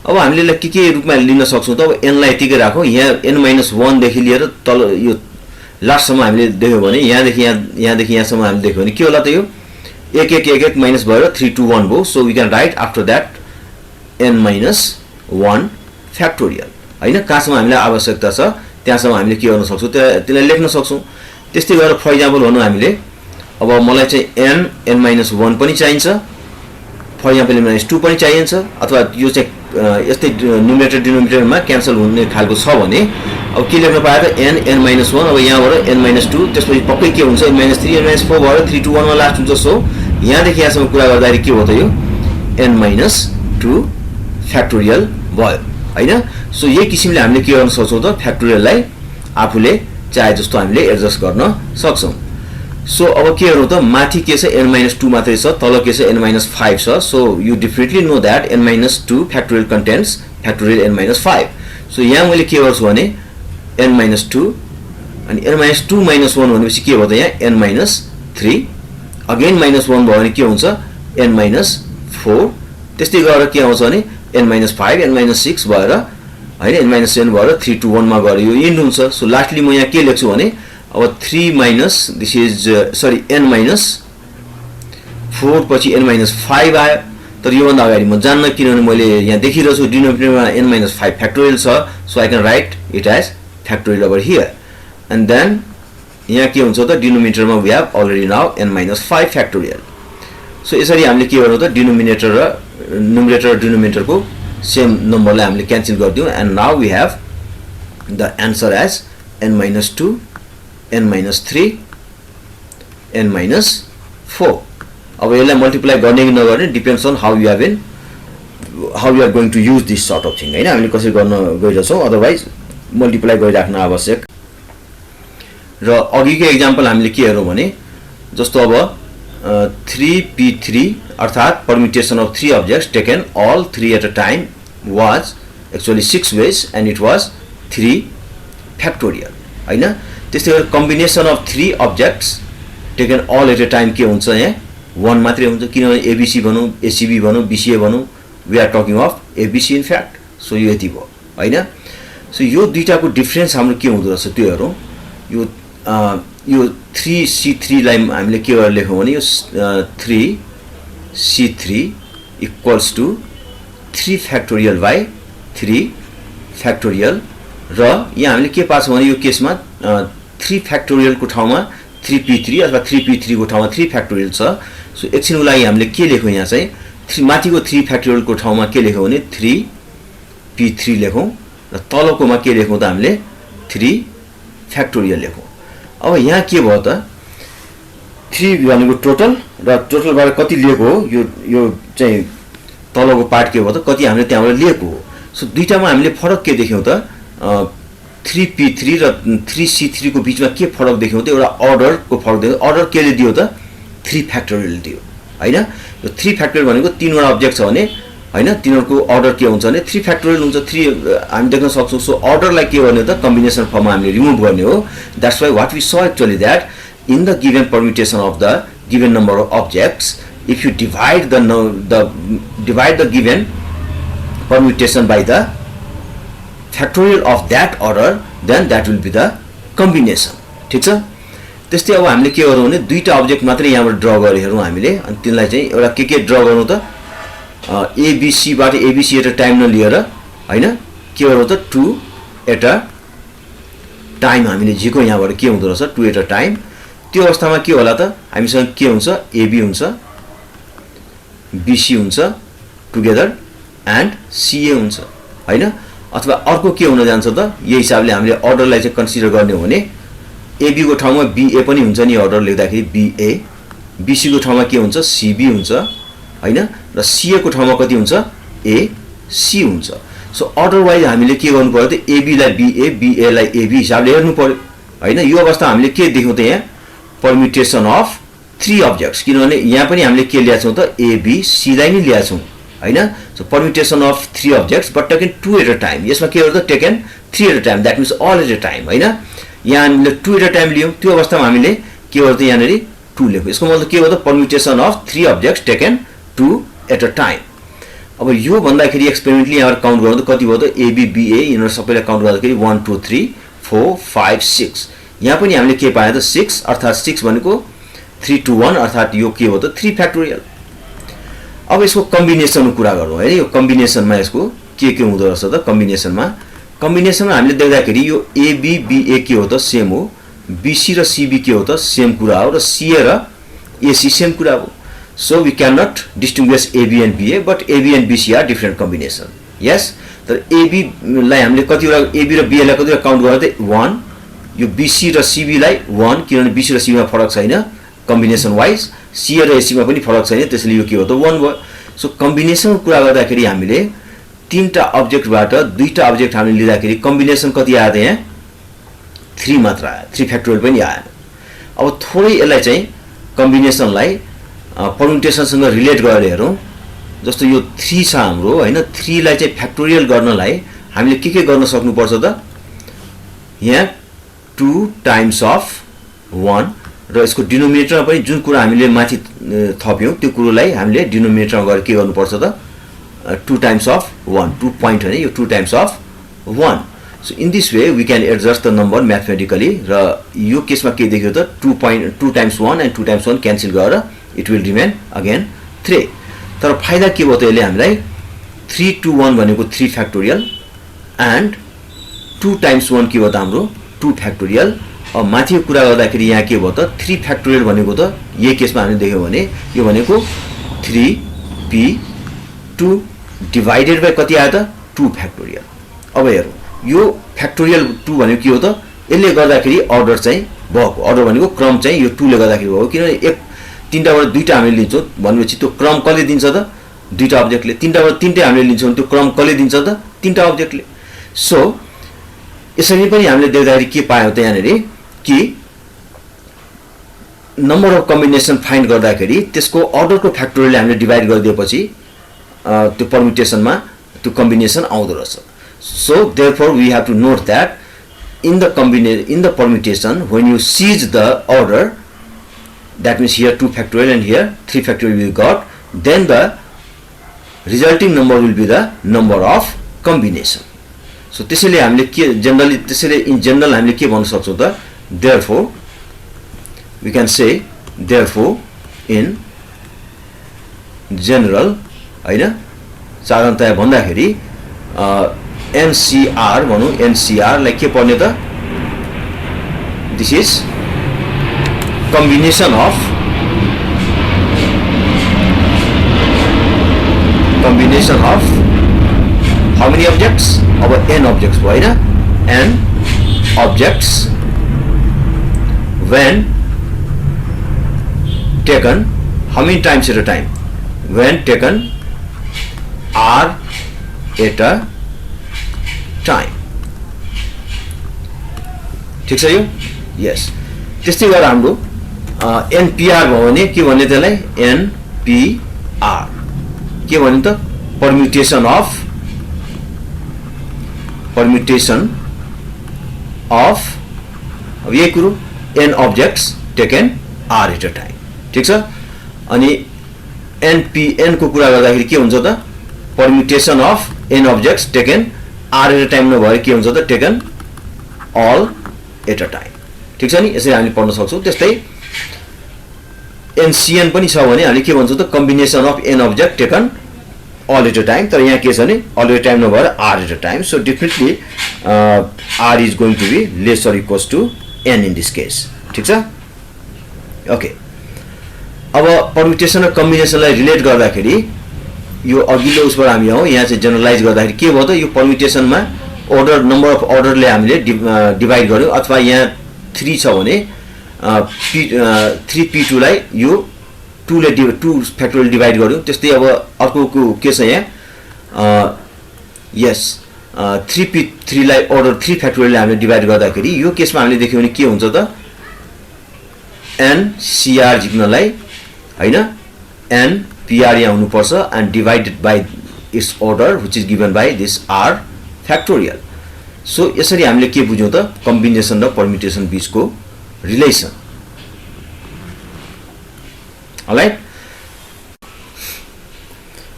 Speaker 1: अब हामीले यसलाई के रूपमा लिन सक्छौँ त, अब n लाई यतिकै राखौँ. यहाँ n minus 1 देखि लिएर तल यो लास्टसम्म हामीले देख्यौँ भने यहाँदेखि यहाँसम्म हामीले देख्यौँ भने के होला त, यो 1 1 1 1 माइनस भएर 3 2 1 भयो. So we can write after that n minus 1 factorial हैन. कहाँसम्म हामीलाई आवश्यकता छ त्यहाँसम्म हामीले के गर्न सक्छौँ, त्यसलाई लेख्न सक्छौँ. त्यस्तै गरेर फर इक्जाम्पल भनौँ हामीले, अब मलाई चाहिँ n minus 1 पनि चाहिन्छ, फर इक्जाम्पल n minus 2 पनि चाहिन्छ, अथवा यो चाहिँ यस्तै न्युमरेटर डिनोमिनेटरमा क्यान्सल हुने खालको छ भने अब के लेख्न पायो त, n minus 1, अब यहाँबाट n minus 2, त्यसपछि पक्कै के हुन्छ n minus 3, n minus 4 भएर 3 2 1 मा लास्ट हुन्छ. सो यहाँदेखि यहाँसम्म कुरा गर्दाखेरि के हो त, यो n minus 2 फ्याक्टोरियल भयो हैन. सो यही किसिमले हामीले के गर्न सक्छौँ त, फ्याक्टोरियललाई आफूले चाहे जस्तो हामीले एडजस्ट गर्न सक्छौँ. सो अब के गरौँ त, माथि के छ n minus 2 मात्रै छ, तल के छ n minus 5 छ. So you definitely know that n minus 2 factorial contents factorial n minus 5. So यहाँ मैले के गर्छु भने n minus 2 अनि n minus 2 minus 1 भनेपछि के भयो त, यहाँ n minus 3, अगेन minus 1 भयो भने के हुन्छ n minus 4. त्यस्तै गरेर के आउँछ भने n minus 5, n minus 6 भएर हैन, n minus 7 भएर 3 2 1 मा गएर यो एन्ड हुन्छ. सो लास्टली म यहाँ के लेख्छु भने अब 3 minus this is n minus 4 पछि n minus 5 आयो. तर योभन्दा अगाडि म जान्न, किनभने मैले यहाँ देखिरहेको छु डिनोमिनेटरमा n minus 5 फ्याक्टोरियल छ. So I can write it as factorial over here. And then यहाँ के हुन्छ त, डिनोमिनेटरमा we have already now n minus 5 factorial. So यसरी हामीले के गर्नु त, डिनोमिनेटर र न्युमरेटर र डिनोमिनेटरको सेम नम्बरलाई हामीले क्यान्सल गरिदियौँ. And now we have the answer as n minus 2, n minus 3, n minus 4. अब यसलाई मल्टिप्लाई गर्ने कि नगर्ने depends on how you are going to use this sort of thing हैन. हामीले कसरी गर्न गइरहेछौँ, अदरवाइज मल्टिप्लाई गरिराख्न आवश्यक. र अघिको एक्जाम्पल हामीले के हेरौँ भने, जस्तो अब 3p3 अर्थात् permutation of 3 objects taken all 3 at a time was actually 6 ways and it was 3 factorial हैन. त्यस्तै गरी combination of 3 objects taken all at a time के हुन्छ, यहाँ 1 मात्रै हुन्छ, किनभने एबिसी भनौँ, एसिबी भनौँ, बिसिए भनौँ, we are talking of ABC in fact. So यो यति भयो हैन. सो यो दुईटाको डिफरेन्स हाम्रो के हुँदो रहेछ त्यो हेरौँ. यो 3c3 लाई हामीले के गरेर लेखौँ भने, यो 3c3 equals to 3 factorial by 3 factorial. र यहाँ हामीले के पाछौँ भने यो केसमा 3 फ्याक्टोरियलको ठाउँमा 3p3 अथवा 3p3 को ठाउँमा 3 फ्याक्टोरियल छ. सो एकछिनको लागि हामीले के लेखौँ, यहाँ चाहिँ माथिको 3 फ्याक्टोरियलको ठाउँमा के लेखौँ भने 3p3 लेखौँ, र तलकोमा के लेखौँ त हामीले 3 फ्याक्टोरियल लेखौँ. अब यहाँ के भयो त, 3 भनेको टोटल, र टोटलबाट कति लिएको हो, यो चाहिँ तलको पार्ट के भयो त, कति हामीले त्यहाँबाट लिएको हो. सो दुईटामा हामीले फरक के देख्यौँ त, 3p3 र 3c3 को बीचमा के फरक देख्यौँ त, एउटा अर्डरको फरक देख्यौँ. अर्डर केले दियो त, 3 फ्याक्टोरियल दियो हैन. यो 3 फ्याक्टोरियल भनेको 3 वटा अब्जेक्ट छ भने हैन, तिनीहरुको अर्डर के हुन्छ भने 3 फ्याक्टोरियल हुन्छ. 3 हामी देख्न सक्छौँ. सो अर्डरलाई के गर्ने त, कम्बिनेसन फर्ममा हामीले रिमुभ गर्ने हो. That's why what we saw actually that in the given permutation of the given number of objects, if you divide the given permutation by the factorial of that order, then that will be the combination. ठीक छ. त्यस्तै अब हामीले के गरौँ भने दुईटा object मात्रै यहाँबाट ड्रा गरे हेरौँ हामीले, अनि तिनलाई चाहिँ एउटा के ड्रा गर्नु त, एबीसी बाट एबीसी एट अ टाइम नलिएर हैन, के गरौँ त 2 एट अ टाइम हामीले झिको यहाँबाट के हुँदो रहेछ 2 एट अ टाइम. त्यो अवस्थामा के होला त, हामीसँग के हुन्छ, एबी हुन्छ, बीसी हुन्छ टुगेदर एन्ड सीए हुन्छ हैन. अथवा अर्को के हुन जान्छ त, यही हिसाबले हामीले अर्डरलाई चाहिँ कन्सिडर गर्ने हो भने एबी को ठाउँमा बीए पनि हुन्छ नि, अर्डर लेख्दाखेरि बीए, बीसी को ठाउँमा के हुन्छ, सीबी हुन्छ हैन, र सीए को ठाउँमा कति हुन्छ, एसी हुन्छ. सो अर्डर वाइज हामीले के गर्नु पर्यो त, एबी लाई बीए, बीए लाई एबी हिसाबले हेर्नु पर्यो हैन. यो अवस्था हामीले के देख्यौँ त, यहाँ permutation of 3 objects किनभने यहाँ पनि हामीले के ल्याएको छौं त A B C लाई नै ल्याएको छौं हैन so permutation of 3 objects but taken 2 at a time यसमा के हो त taken 3 at a time that means all at a time हैन यहाँ हामीले 2 at a time लियौं त्यो अवस्थामा हामीले के हो त यहाँ नेरी 2 लेख्यौं यसको मतलब के हो त permutation of 3 objects taken 2 at a time अब यो भन्दाखेरि एक्सपेरिमेन्टली यहाँ काउन्ट गर्दा कति भयो त A B B A यिनीहरु सबैलाई काउन्ट गर्दाखेरि 1 2 3 4 5 6 यहाँ पनि हामीले के पाए त 6 अर्थात 6 भनेको 3 to 1 अर्थात यो के हो त 3 फ्याक्टोरियल अब यसको कम्बिनेसनको कुरा गरौँ है यो कम्बिनेसनमा यसको के हुँदो रहेछ त कम्बिनेसनमा हामीले देख्दाखेरि यो AB BA के हो त सेम हो BC र CB के हो त सेम कुरा हो र CA र AC सेम कुरा हो so we cannot distinguish AB and BA but AB and BC are different combination yes तर AB लाई हामीले कतिवटा AB र BA लाई कतिवटा काउन्ट गर्दा 1 यो BC र CB लाई 1 किनभने BC र CB मा फरक छैन कम्बिनेसन वाइज CA र AC मा पनि फरक छैन त्यसैले यो के हो त 1 भयो सो कम्बिनेसनको कुरा गर्दाखेरि हामीले तीनटा अब्जेक्टबाट दुईटा अब्जेक्ट हामीले लिँदाखेरि कम्बिनेसन कति आयो त यहाँ 3 मात्र आयो 3 फ्याक्टोरियल पनि आयो अब थोरै यसलाई चाहिँ कम्बिनेसनलाई परम्युटेसनसँग रिलेट गरेर हेरौं जस्तो यो 3 छ हाम्रो हैन 3 लाई चाहिँ फ्याक्टोरियल गर्नलाई हामीले के गर्न सक्नु पर्छ त यहाँ 2 टाइम्स अफ 1 र यसको डिनोमिनेटरमा पनि जुन कुरा हामीले माथि थप्यौं त्यो कुरोलाई हामीले डिनोमिनेटरमा गरेर के गर्नु पर्छ त 2 टाइम्स अफ 1 2 point हैन यो 2 times of 1 so in this way we can adjust the number mathematically र यो केसमा के देखियो त 2 times 1 and 2 times 1 क्यान्सल गरेर it will remain again 3 तर फाइदा के भयो त यसले हामीलाई 3 to 1 भनेको 3 फ्याक्टोरियल and 2 times 1 के भयो त हाम्रो 2 फ्याक्टोरियल अब माथिको कुरा गर्दाखेरि यहाँ के भयो त 3 फ्याक्टोरियल भनेको त यही केसमा हामीले देख्यौ भने यो भनेको 3p2 डिवाइडेड बाइ कति आयो त 2 फ्याक्टोरियल अब हेरौं यो फ्याक्टोरियल 2 भनेको के हो त यसले गर्दाखेरि अर्डर चाहिँ भएको अर्डर भनेको क्रम चाहिँ यो 2 ले गर्दाखेरि हो किनभने एक तीनटाबाट दुईटा हामीले लिन्छौं भनेपछि त्यो क्रम कसले दिन्छ त दुईटा अब्जेक्टले तीनटाबाट तीनटै हामीले लिन्छौं त्यो क्रम कसले दिन्छ त तीनटा अब्जेक्टले सो यसरी पनि हामीले देख्दाखेरि के पायौ त यहाँनेरि कि नम्बर अफ कम्बिनेसन फाइन्ड गर्दाखेरि त्यसको अर्डरको फ्याक्टोरियलले हामीले डिवाइड गरिदिएपछि त्यो परम्युटेसनमा त्यो कम्बिनेसन आउँदो रहेछ so therefore we have to note that in the permutation when you seize the order that means here 2 factorial and here 3 factorial we got then the resulting number will be the number of combination so त्यसैले हामीले के generally त्यसैले in general हामीले के भन्न सक्छौं त therefore we can say therefore in general हैन साधारणतया भन्दाखेरि NCR भनौं NCR लाई के पर्ने त this is combination of how many objects अब n objects भयो हैन n objects when taken how many times at a time when taken r at a time ठीक छ यो यस त्यस्तै गरेर हाम्रो NPR भयो भने के भन्ने त्यसलाई NPR के भन्ने त permutation of अब यही कुरो n objects taken r at a time ठीक छ अनि NPN को कुरा गर्दाखेरि के हुन्छ त permutation of n objects taken r at a time नभए के हुन्छ त taken all at a time ठीक छ नि यसरी हामीले पढ्न सक्छौं त्यस्तै NCN पनि छ भने हामीले के भन्छौं त combination of n object taken all at a time तर यहाँ के छ नि all at a time नभएर r at a time so definitely r is going to be less or equals to n in this case ठीक छ okay अब permutation र कम्बिनेसनलाई रिलेट गर्दाखेरि यो अघिल्लो उसबाट हामी आउँ यहाँ चाहिँ जनरलाइज गर्दाखेरि के भयो त यो परम्युटेसनमा अर्डर नम्बर अफ अर्डरले हामीले डिवाइड गर्यो अथवा यहाँ 3 छ भने 3p2 लाई यो 2 ले 2 फ्याक्टोरियल डिवाइड गर्यो त्यस्तै अब अर्को के छ यहाँ यस 3p3 लाई अर्डर 3 फ्याक्टोरियलले हामीले डिवाइड गर्दाखेरि यो केसमा हामीले देख्यौ भने के हुन्छ त NCR जिक्नलाई हैन NPR यहाँ हुनुपर्छ and divided by its order which is given by this R factorial. So यसरी हामीले के बुझ्यौं त कम्बिनेसन र परम्युटेसन बीचको रिलेसन. अलराइट,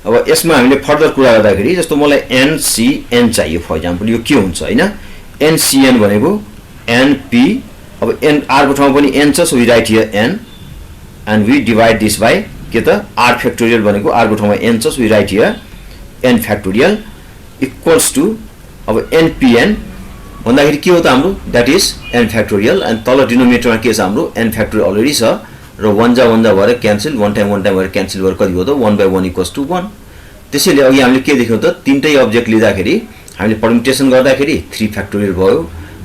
Speaker 1: अब यसमा हामीले फर्दर कुरा गर्दाखेरि जस्तो मलाई NCN चाहियो फर एक्जाम्पल, यो के हुन्छ हैन NCN भनेको NP, अब N R को ठाउँमा पनि N छ, so we write here N and we divide this by के त R factorial भनेको R को ठाउँमा N छ, so we write here N factorial equals to अब NPN भन्दाखेरि के हो त हाम्रो that is N factorial and तल डिनोमिनेटरमा के छ हाम्रो N factorial अलरेडी छ र 1 जा भएर क्यान्सल, 1 टाइम भएर क्यान्सल भएर कति हो त 1/1 इक्वल्स टु 1. त्यसैले अघि हामीले के देख्यौं त तीनटै अब्जेक्ट लिँदाखेरि हामीले परम्युटेसन गर्दाखेरि 3 फ्याक्टोरियल भयो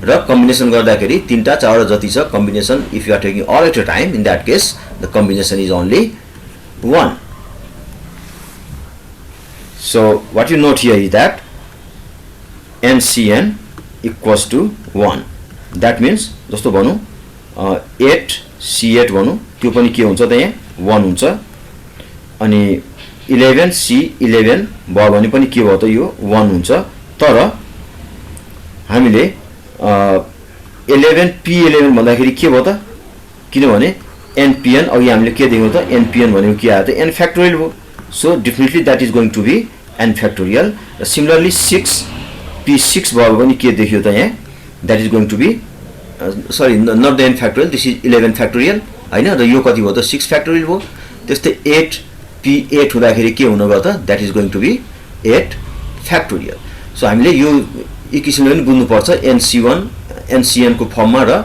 Speaker 1: र कम्बिनेसन गर्दाखेरि तीनटा चारवटा जति छ combination. If you are taking all at a time, in that case the combination is only 1. So what you note here is that NCN equals to 1. That means जस्तो भनौं 8C8 भनौं, त्यो पनि के हुन्छ त यहाँ 1 हुन्छ, अनि 11C11 भयो भने पनि के भयो त यो 1 हुन्छ. तर हामीले 11P11 भन्दाखेरि के भयो त, किनभने NPN अघि हामीले के देख्यौं त NPN भनेको के आयो त N फ्याक्टोरियल हो. So definitely that is going to be N factorial. Similarly 6P6 भयो भने के देखियो त यहाँ that is going to be sorry not the N factorial, this is 11 factorial हैन, र यो कति भयो त 6 factorial हो. त्यस्तै 8P8 हुँदाखेरि के हुन गयो त that is going to be 8 factorial. सो हामीले यो एक किसिमले पनि बुझ्नु पर्छ NC1 NCN को फर्ममा र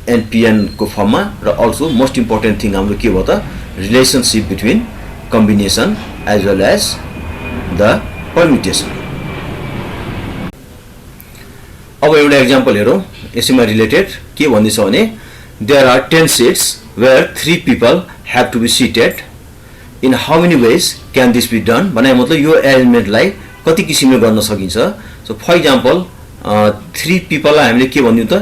Speaker 1: NPN को फर्ममा, र अल्सो मोस्ट इम्पोर्टेन्ट थिङ हाम्रो के भयो त relationship between combination as well as the permutation. अब एउटा एक्जाम्पल हेरौं यसैमा रिलेटेड. के भन्दैछ भने there are 10 seats where 3 people have to be seated in how many ways can this be done. भने मतलब यो एरेन्जमेन्टलाई कति किसिमले गर्न सकिन्छ. सो फर एक्जाम्पल 3 पीपललाई हामीले के भन्यौ त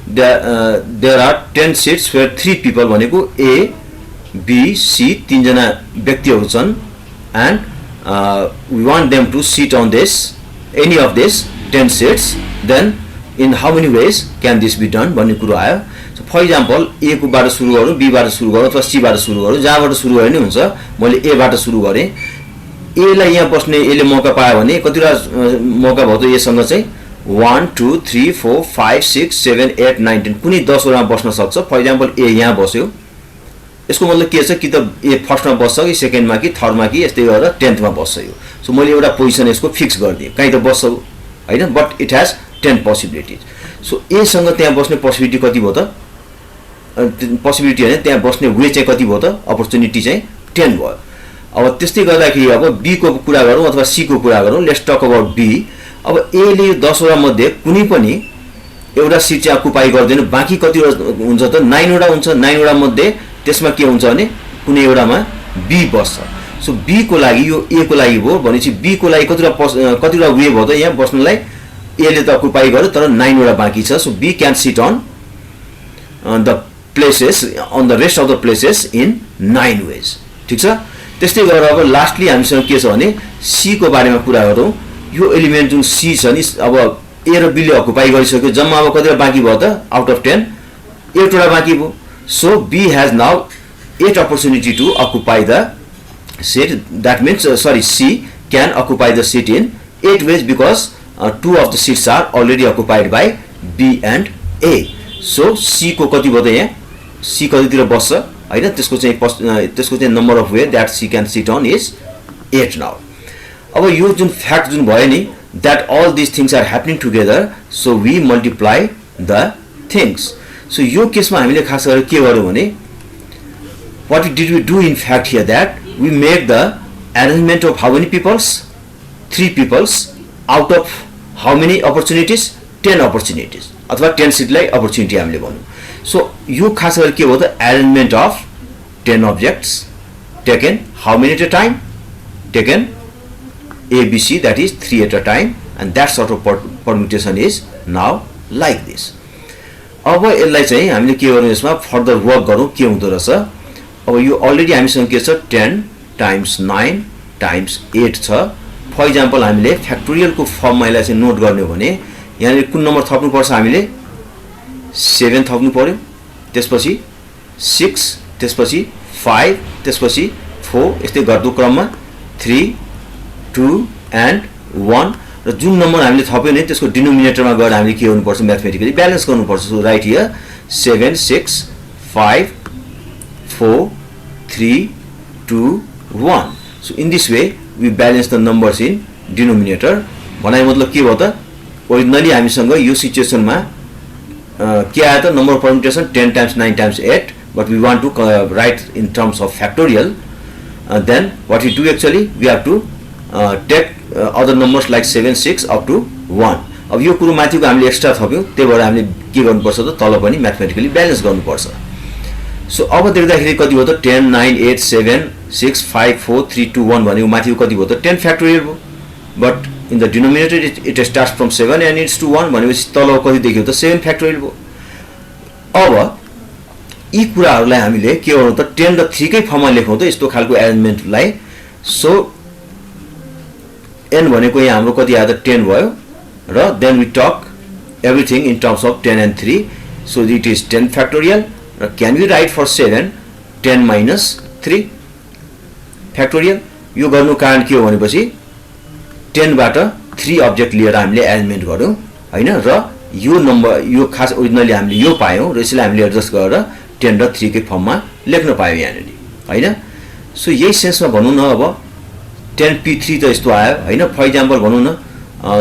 Speaker 1: there are 10 seats where 3 people भनेको A B C तीन जना व्यक्तिहरू छन् and we want them to sit on this any of this 10 seats, then in how many ways can this be done भन्ने कुरा आयो. सो फर एक्जाम्पल A को बाट सुरु गरौँ, B बाट सुरु गरौँ अथवा C बाट सुरु गरौँ, जहाँबाट सुरु गरे नि हुन्छ. मैले A बाट सुरु गरे, A लाई यहाँ बस्ने A ले मौका पायो भने कतिवटा मौका भयो त A सँग चाहिँ 1 2 3 4 5 6 7 8 9 10 कुनै 10 वटामा बस्न सक्छ. फर एक्जाम्पल A यहाँ बस्यो, यसको मतलब के छ कि त A फर्स्टमा बस्छ कि सेकेन्डमा कि थर्डमा कि यस्तै गरेर 10th मा बस्छ यो. सो मैले एउटा पोजिसन यसको फिक्स गरिदिएँ, कहीँ त बस्छ हैन, but it has 10 possibilities. So A सँग त्यहाँ बस्ने पोसिबिलिटी कति भयो त, पोसिबिलिटी हैन त्यहाँ बस्ने वे चाहिँ कति भयो त, अपर्चुनिटी चाहिँ 10 भयो. अब त्यस्तै गर्दाखेरि अब B को कुरा गरौँ अथवा C को कुरा गरौँ. Let's talk about B. अब A ले 10 वटा मध्ये कुनै पनि एउटा सिट चाहिँ अकुपाई गर्दैन, बाँकी कति हुन्छ त 9 वटा हुन्छ. 9 वटा मध्ये त्यसमा के हुन्छ भने कुनै एउटामा B बस्छ. सो B को लागि यो A को लागि भयो भनेपछि B को लागि कतिवटा वे भयो त यहाँ बस्नलाई. A ले त अकुपाई गर्यो तर 9 वटा बाँकी छ. So B can sit on the places on the rest of the places in 9 ways. ठीक छ. त्यस्तै गरेर अब लास्टली हामीसँग के छ भने C को बारेमा कुरा गरौँ. यो एलिमेन्ट जुन C छ नि, अब A र B ले अकुपाई गरिसक्यो, जम्मा अब कतिवटा बाँकी भयो त आउट अफ 10 8 वटा बाँकी भयो. So B has now 8 opportunity to occupy the seat. That means C can occupy the seat in 8 ways because 2 of the seats are already occupied by B and A. So C को कति भयो त यहाँ C कतितिर बस्छ हैन, त्यसको चाहिँ number of way that C can sit on is 8 now. अब यो जुन फ्याक्ट जुन भयो नि that all these things are happening together, so we multiply the things. So यो केसमा हामीले खास गरेर के गर्यौं भने what did we do in fact here, that we made the arrangement of how many peoples, 3 peoples out of how many opportunities, 10 opportunities अथवा 10 seat लाई opportunity हामीले भन्यौं. सो यो खास गरेर के हो त arrangement of 10 objects taken how many at a time, taken A B C, that is 3 at a time, and that sort of permutation is now like this. अब यसलाई चाहिँ हामीले के गर्नु, यसमा फर्दर वर्क गरौँ के हुँदो रहेछ। अब यो अलरेडी हामीसँग के छ 10 टाइम्स 9 टाइम्स 8 छ। फर इक्जाम्पल हामीले फ्याक्टोरियलको फर्ममा यसलाई चाहिँ नोट गर्ने हो भने यहाँनिर कुन नम्बर थप्नुपर्छ, हामीले 7 थप्नु पर्यो, त्यसपछि 6, त्यसपछि 5, त्यसपछि 4, यस्तै गर्दो क्रममा 3 2 एन्ड 1 र जुन नम्बर हामीले थप्यो नि त्यसको डिनोमिनेटरमा गएर हामीले के गर्नुपर्छ, म्याथमेटिकली ब्यालेन्स गर्नुपर्छ। So right here 7 6 5 4 3 2 1। So in this way we balance the numbers in denominator. भनाइ मतलब के भयो त, ओरिजिनली हामीसँग यो सिचुएसनमा के आयो त, number permutation 10 times 9 times 8, but we want to write in terms of factorial. Then what you do actually, we have to take other numbers like 7 6 up to 1। अब यो कुरो माथिको हामीले एक्स्ट्रा थप्यौँ, त्यही भएर हामीले के गर्नुपर्छ त, तल पनि म्याथमेटिकली ब्यालेन्स गर्नुपर्छ। सो अब देख्दाखेरि कति भयो त, 10 9 8 7 6 5 4 3 2 1 भनेको माथिको कति भयो त, 10 फ्याक्टोरियल भयो। But in the denominator it starts from 7 and it's to 1 भनेपछि तल कति देखियो त, 7 फ्याक्टोरियल भयो। अब यी कुराहरूलाई हामीले के गर्नु त, 10 र 3 कै फर्ममा लेखौँ त, यस्तो खालको एरेन्जमेन्टलाई। सो n भनेको यहाँ हाम्रो कति आयो त, 10 भयो र then we talk everything in terms of 10 and 3। So it is 10 factorial र can we write for 7 10 minus 3 factorial. यो गर्नु कारण के हो भनेपछि 10 बाट 3 अब्जेक्ट लिएर हामीले एरेन्जमेन्ट गर्यौँ हैन, र यो नम्बर यो खास ओरिजिनली हामीले यो पायौँ र यसलाई हामीले एडजस्ट गरेर 10 र 3 कै फर्ममा लेख्न पायौँ यहाँनिर हैन। सो यही सेन्समा भनौँ न, अब 10p3 त यस्तो आयो हैन। फर इक्जाम्पल भनौँ न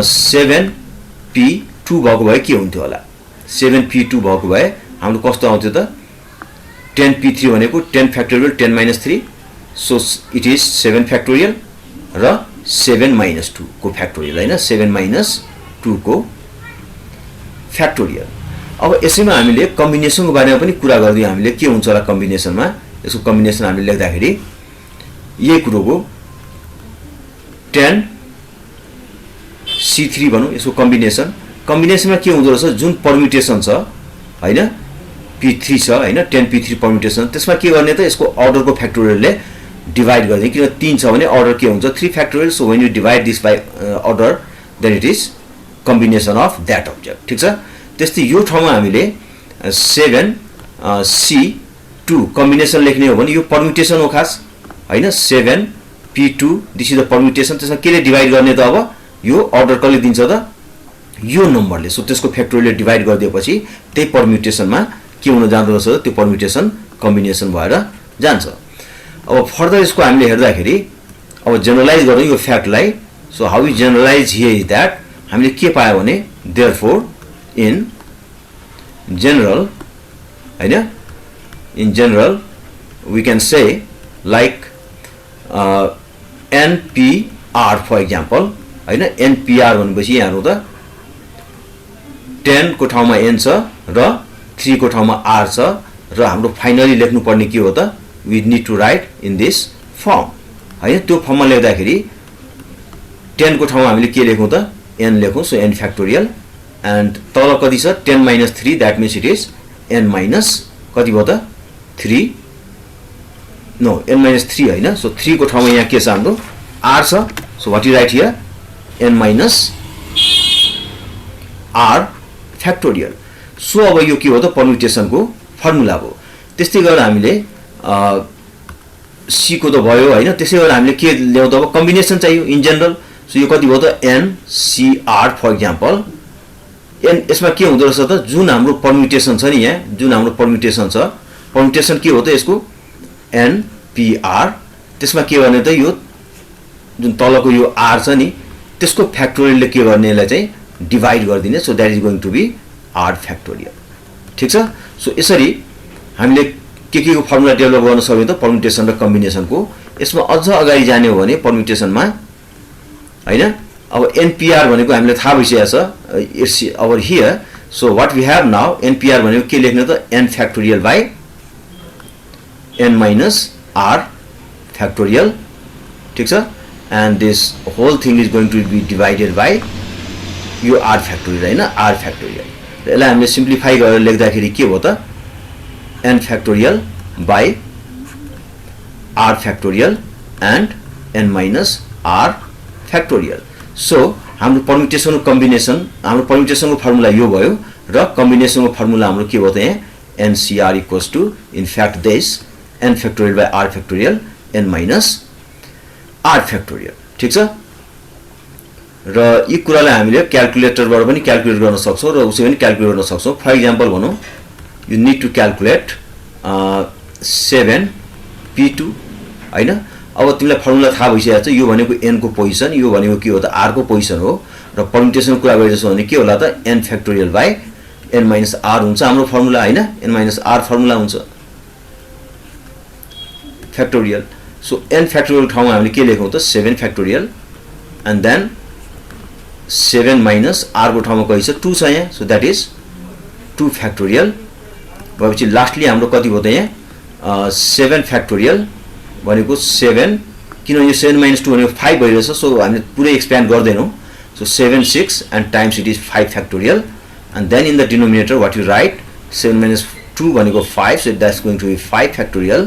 Speaker 1: 7p2 भएको भए के हुन्थ्यो होला, 7p2 भएको भए हाम्रो कस्तो आउँथ्यो त, 10p3 भनेको 10 factorial 10 minus 3, so it is 7 factorial र 7 माइनस 2 को फ्याक्टोरियल हैन, 7 माइनस 2 को फ्याक्टोरियल। अब यसैमा हामीले कम्बिनेसनको बारेमा पनि कुरा गर्दै हामीले के हुन्छ होला कम्बिनेसनमा, यसको कम्बिनेसन हामीले लेख्दाखेरि यही कुरोको 10 C3 भनौँ, यसको कम्बिनेसनमा के हुँदो रहेछ, जुन पर्म्युटेसन छ हैन, p3 छ हैन, 10p3 पर्म्युटेसन, त्यसमा के गर्ने त, यसको अर्डरको फ्याक्टोरियलले डिभाइड गर्ने, किन 3 छ भने अर्डर के हुन्छ 3 factorial. So when you divide this by order then it is combination of that object. ठिक छ, त्यस्तै यो ठाउँमा हामीले 7c2 कम्बिनेसन लेख्ने हो भने यो पर्म्युटेसन हो खास हैन, 7p2 दिस इज द पर्म्युटेसन। त्यसमा केले डिभाइड गर्ने त, अब यो अर्डर कसले दिन्छ त, यो नम्बरले। सो त्यसको फ्याक्टोरियलले डिभाइड गरिदिएपछि त्यही पर्म्युटेसनमा के हुन जाँदो रहेछ, त्यो पर्म्युटेसन कम्बिनेसन भएर जान्छ। अब फर्दर यसको हामीले हेर्दाखेरि अब जेनरलाइज गरौँ यो फ्याक्टलाई। So how you generalize here is that, हामीले के पायो भने देयरफोर इन जनरल हैन, in general we can say like NPR for example हैन, NPR भनेपछि यहाँ त 10 को ठाउँमा n छ र 3 को ठाउँमा r छ, र हाम्रो फाइनली लेख्नुपर्ने के हो त, we need to write in this form हैन। त्यो फर्ममा लेख्दाखेरि 10 को ठाउँमा हामीले के लेखौँ त, n लेखौँ, सो n फ्याक्टोरियल, एन्ड तल कति छ 10 minus 3, that means it is n minus कति भयो त 3, नो n माइनस 3 हैन। सो 3 को ठाउँमा यहाँ के छ हाम्रो r छ, so what you write here n minus r factorial. So अब यो के हो त, पर्म्युटेसनको फर्मुला हो। त्यस्तै गरेर हामीले c को त भयो हैन, त्यसै गरेर हामीले के ल्याउँ त, अब कम्बिनेसन चाहियो इन जनरल। सो यो कति भयो त, NCR फर इक्जाम्पल। यसमा के हुँदो रहेछ त, जुन हाम्रो पर्म्युटेसन छ नि, यहाँ जुन हाम्रो पर्म्युटेसन छ, पर्म्युटेसन के हो त यसको NPR, त्यसमा के गर्ने त, यो जुन तलको यो r छ नि त्यसको फ्याक्टोरियलले के गर्नेलाई चाहिँ डिभाइड गरिदिने, so that is going to be r factorial. ठिक छ, सो यसरी हामीले के को फर्मुला डेभलप गर्न सक्यौँ त, पर्म्युटेसन र कम्बिनेसनको। यसमा अझ अगाडि जाने हो भने पर्म्युटेसनमा हैन, अब NPR भनेको हामीले थाहा भइसकेको छ, it's over here. So what we have now, NPR भनेको के लेख्ने त, n factorial by n minus r factorial. ठिक छ, and this whole thing is going to be divided by यो r फ्याक्टोरियल हैन, r फ्याक्टोरियल। यसलाई हामीले सिम्प्लिफाई गरेर लेख्दाखेरि के हो त n factorial by r factorial and n minus r factorial. So हाम्रो परम्युटेसन कम्बिनेसन हाम्रो परम्युटेसनको फर्मुला यो भयो र कम्बिनेसनको फर्मुला हाम्रो के भयो त यहाँ NCR equals to in fact this n factorial by r factorial n minus r factorial. ठीक छ र यी कुरालाई हामीले क्याल्कुलेटरबाट पनि क्याल्कुलेट गर्न सक्छौं र उसै पनि क्याल्कुलेट गर्न सक्छौं. फर एक्जाम्पल भनौं you need to calculate 7p2 हैन. अब तिमीलाई फर्मुला थाहा भइसकेछ यो भनेको n को पोजिसन यो भनेको के हो त r को पोजिसन हो र परम्युटेसन कुरा गरिरहेछौ भने के होला त n factorial by n minus r हुन्छ हाम्रो फर्मुला हैन. n माइनस r फर्मुला हुन्छ फ्याक्टोरियल. सो n फ्याक्टोरियल ठाउँमा हामीले के लेखौं त 7 factorial and then 7 minus r को ठाउँमा कति छ 2 छ यहाँ. सो दैट इज 2 फ्याक्टोरियल भएपछि लास्टली हाम्रो कति भयो त यहाँ 7 फ्याक्टोरियल भनेको 7 किन यो 7 - 2 भनेको 5 भइरहेछ. सो हामीले पुरै एक्सप्यान्ड गर्दैनौं. So 7 6 and times it is 5 factorial and then in the denominator what you write 7 - 2 भनेको 5 so that's going to be 5 factorial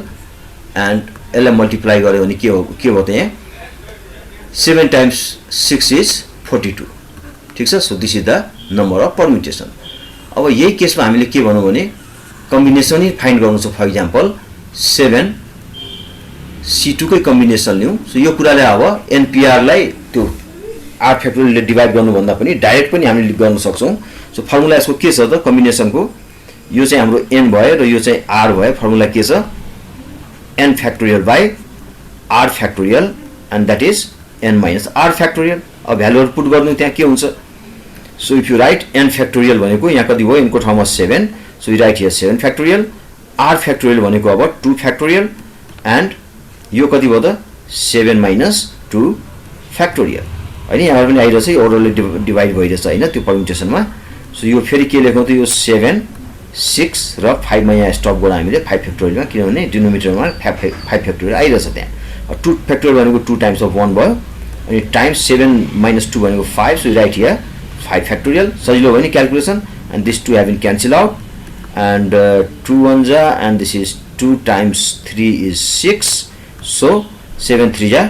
Speaker 1: and यसलाई मल्टिप्लाई गर्यो भने के हो त यहाँ 7 टाइम्स 6 इज 42. ठीक छ. So this is the number of permutation. अब यही केसमा हामीले के भनौं भने कम्बिनेसन नै फाइन्ड गर्नु छ. फर एक्जाम्पल 7 C2 कै कम्बिनेसन लियौं. सो यो कुराले अब NPR लाई त्यो r फ्याक्टोरियलले डिवाइड गर्नु भन्दा पनि डाइरेक्ट पनि हामीले गर्न सक्छौं. सो फर्मुला यसको के छ त कम्बिनेसनको यो चाहिँ हाम्रो n भयो र यो चाहिँ r भयो. फर्मुला के छ n factorial by r factorial and that is n minus r factorial. अब भ्यालुहरु पुट गर्नु त्यहाँ के हुन्छ. So if you write n factorial भनेको यहाँ कति भयो n को ठाउँमा 7. So we write here 7 factorial, r factorial भनेको अब 2 factorial and यो कति भयो त 7 minus 2 factorial हैन. यहाँ पनि आइरहेछ अर्डरले डिवाइड भइरहेछ हैन त्यो परम्युटेसनमा. सो यो फेरि के लेखौं त यो 7 6 र 5 मा यहाँ स्टप गरौँ हामीले 5 फ्याक्टोरियलमा किनभने डिनोमिनेटरमा 5 फ्याक्टोरियल आइरहेछ त्यहाँ. 2 फ्याक्टोरियल भनेको 2 टाइम्स अफ 1 भयो अनि टाइम्स 7 - 2 भनेको 5. So right here 5 factorial. सजिलो भयो नि calculation and this 2 have been cancel out and 2 1 ja and this is 2 times 3 is 6. So 7 3 ja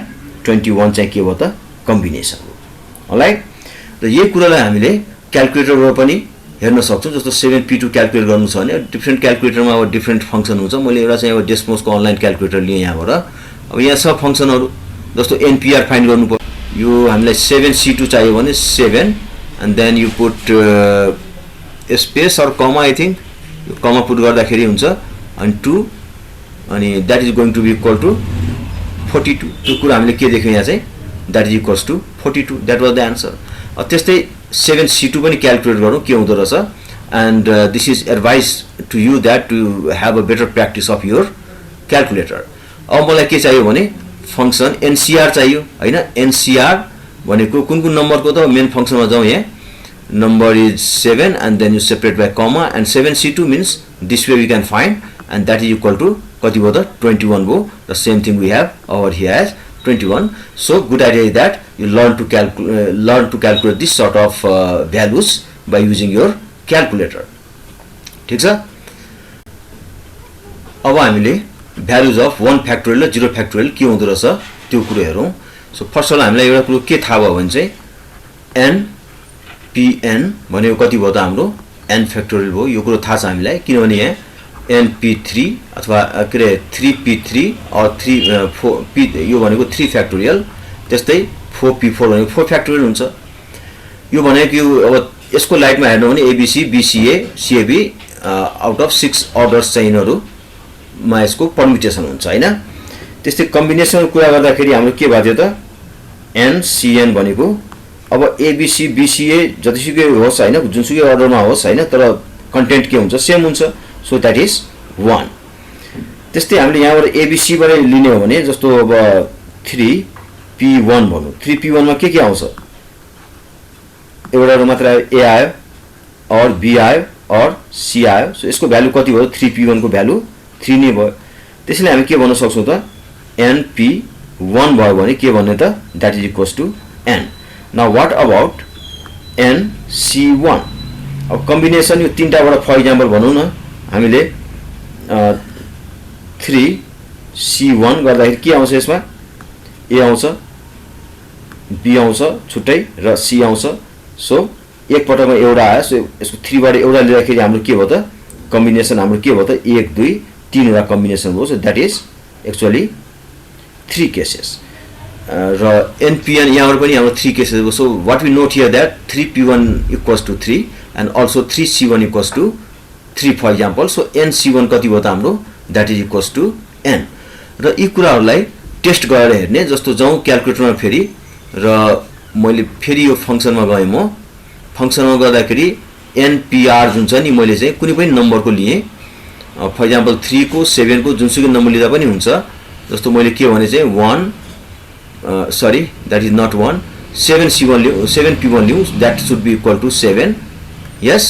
Speaker 1: 21 चाहिँ के भयो त कम्बिनेसन हो. अलराइट. र यही कुरालाई हामीले क्याल्कुलेटरबाट पनि हेर्न सक्छौं. जस्तो 7p2 क्याल्कुलेट गर्नु छ भने डिफरेन्ट क्याल्कुलेटरमा अब डिफरेन्ट फंक्सन हुन्छ. मैले एउटा चाहिँ अब डेस्मोसको अनलाइन क्याल्कुलेटर लिएँ यहाँबाट. अब यहाँ सब फंक्सनहरु जस्तो NPR फाइन्ड गर्नु पर्यो. यो हामीलाई 7c2 चाहियो भने 7 and then you put space or comma I think यो कमा पुट गर्दाखेरि हुन्छ अनि 2 अनि that is going to be equal to 42. त्यो कुरा हामीले के देख्यौं यहाँ चाहिँ that is equals to 42. That was the answer. त्यस्तै 7c2 पनि क्याल्कुलेट गरौँ के हुँदो रहेछ and this is advice to you that to have a better practice of your calculator. अब मलाई के चाहियो भने फंक्सन NCR चाहियो हैन. NCR भनेको कुन नम्बरको त मेन फंक्सनमा जाउँ. यहाँ number is 7 and then you separate by comma and 7c2 means this way we can find and that is equal to kati bho 21 bho. The same thing we have over here as 21. So good idea is that you learn to calculate this sort of values by using your calculator. ठीक छ. अब हामीले values of 1 factorial र 0 factorial के हुँदो रहेछ त्यो कुरा हेरौं. सो फर्स्ट अफ अल हामीलाई एउटा कुरा के थाहा भयो भने चाहिँ n pn भनेको कति भयो त हाम्रो n फ्याक्टोरियल भयो. यो कुरा थाहा छ हामीलाई किनभने यहाँ np3 अथवा के रे 3p3 or 4p यो भनेको 3 फ्याक्टोरियल. त्यस्तै 4p4 भनेको 4 फ्याक्टोरियल हुन्छ. यो भनेको यो अब यसको लाइटमा हेर्नु भने abc bca cab out of 6 orders चेनहरु मा यसको परम्युटेसन हुन्छ हैन. त्यस्तै कम्बिनेसनको कुरा गर्दाखेरि हाम्रो के भयो त ncn भनेको अब abc bca जतिसुकै होस् हैन जुनसुकै अर्डरमा होस् हैन तर कन्टेन्ट के हुन्छ सेम हुन्छ. So that is 1. त्यस्तै हामीले यहाँबाट abc बाट लिने हो भने जस्तो अब 3p1 भन्नु 3p1 मा के आउँछ एउटा मात्र a आयो और b आयो और c आयो. सो यसको भ्यालु कति भयो 3p1 को भ्यालु 3 नै भयो. त्यसैले हामी के भन्न सक्छौं त np1 भयो भने के भन्ने त that is equals to n. Now what about NC1? अब कम्बिनेसन यो तीनटाबाट फर इक्जाम्पल भनौँ न हामीले 3C1 गर्दाखेरि के आउँछ यसमा A आउँछ B आउँछ छुट्टै र C आउँछ सो एक पटकमा एउटा आयो सो यसको 3 बाट एउटा लिँदाखेरि हाम्रो के भयो त कम्बिनेसन हाम्रो के भयो त 1 2 3 वटा कम्बिनेसन भयो so that is actually 3 cases र NPN यहाँबाट पनि हाम्रो 3 केसेस हो so what we note here that 3P1 equals to 3 and also 3C1 equals to 3 for example so NC1 कति भयो त हाम्रो that is equals to n र यी कुराहरुलाई टेस्ट गरेर हेर्ने जस्तो जाउँ क्याल्कुलेटरमा फेरि र मैले फेरि यो फंक्सनमा गए म फंक्सनमा गर्दाखेरि NPR जुन छ नि मैले चाहिँ कुनै पनि नम्बरको लिए फर एक्जाम्पल 3 को 7 को जुनसुकै नम्बर लिदा पनि हुन्छ जस्तो मैले के भने चाहिँ 1 sorry that is not 1 7C1 लिऊ 7P1 लिऊ that should be equal to 7 yes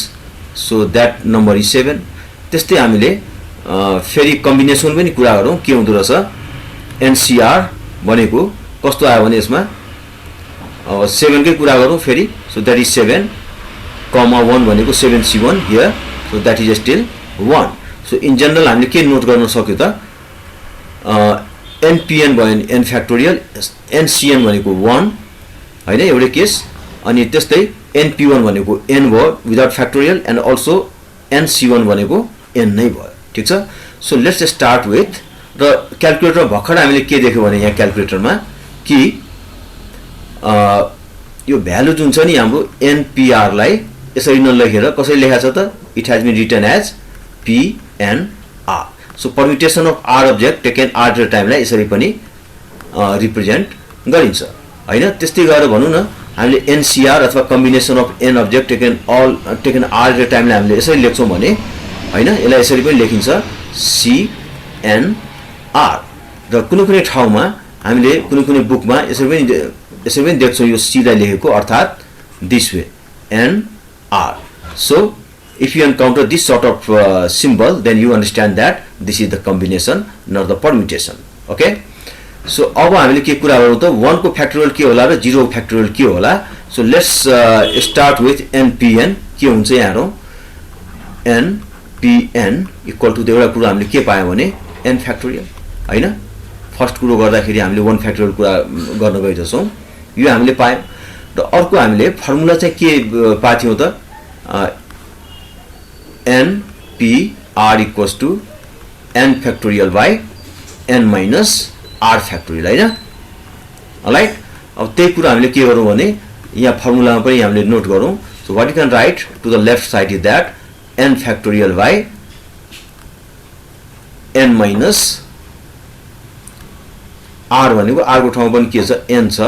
Speaker 1: so that number is 7 त्यस्तै हामीले फेरि कम्बिनेसन पनि कुरा गरौँ के हुँदो रहेछ NCR भनेको कस्तो आयो भने यसमा 7 कै कुरा गरौँ फेरि so that is 7 comma 1 भनेको 7C1 here so that is still 1 so in general हामीले के नोट गर्न सक्यो त NPN भयो नि n फ्याक्टोरियल NCN भनेको 1 हैन एउटै केस अनि त्यस्तै NP1 भनेको n भयो without factorial and also NC1 भनेको n नै भयो ठीक छ सो लेट्स स्टार्ट विथ र क्याल्कुलेटर भर्खर हामीले के देख्यो भने यहाँ क्याल्कुलेटरमा कि यो भ्यालु जुन छ नि हाम्रो NPR लाई यसरी नलेखेर कसरी लेखा छ त it has been written as PNR so permutation of R object taken R at a time लाई यसरी पनि रिप्रेजेन्ट गरिन्छ हैन त्यस्तै गरेर भनौं न हामीले NCR अथवा combination of n object taken R at a time लाई हामीले यसरी लेख्छौं भने हैन यसलाई यसरी पनि लेखिन्छ CNR र कुनै ठाउँमा हामीले कुनै बुकमा यसरी पनि देख्छौं यो C लाई लेखेको अर्थात this way NR so if you encounter this sort of symbol then you understand that this is the combination not the permutation okay so अब हामीले के कुरा गरौँ त 1 को फ्याक्टोरियल के होला र 0 को फ्याक्टोरियल के होला so let's start with NPN के हुन्छ यहाँ हेरौँ NPN equal to एउटा कुरा हामीले के पायौं भने n फ्याक्टोरियल हैन फर्स्ट कुरो गर्दाखेरि हामीले 1 फ्याक्टोरियल कुरा गर्न गइरहेछौं यो हामीले पायौं र अर्को हामीले फर्मुला चाहिँ के पाथ्यौं त NPR equals to n factorial by n minus R factorial हैन अलराइट अब त्यही कुरा हामीले के गरौँ भने यहाँ फर्मुलामा पनि हामीले नोट गरौँ so what you can write to the left side is that n factorial by n minus R भनेको R को ठाउँमा पनि के छ n छ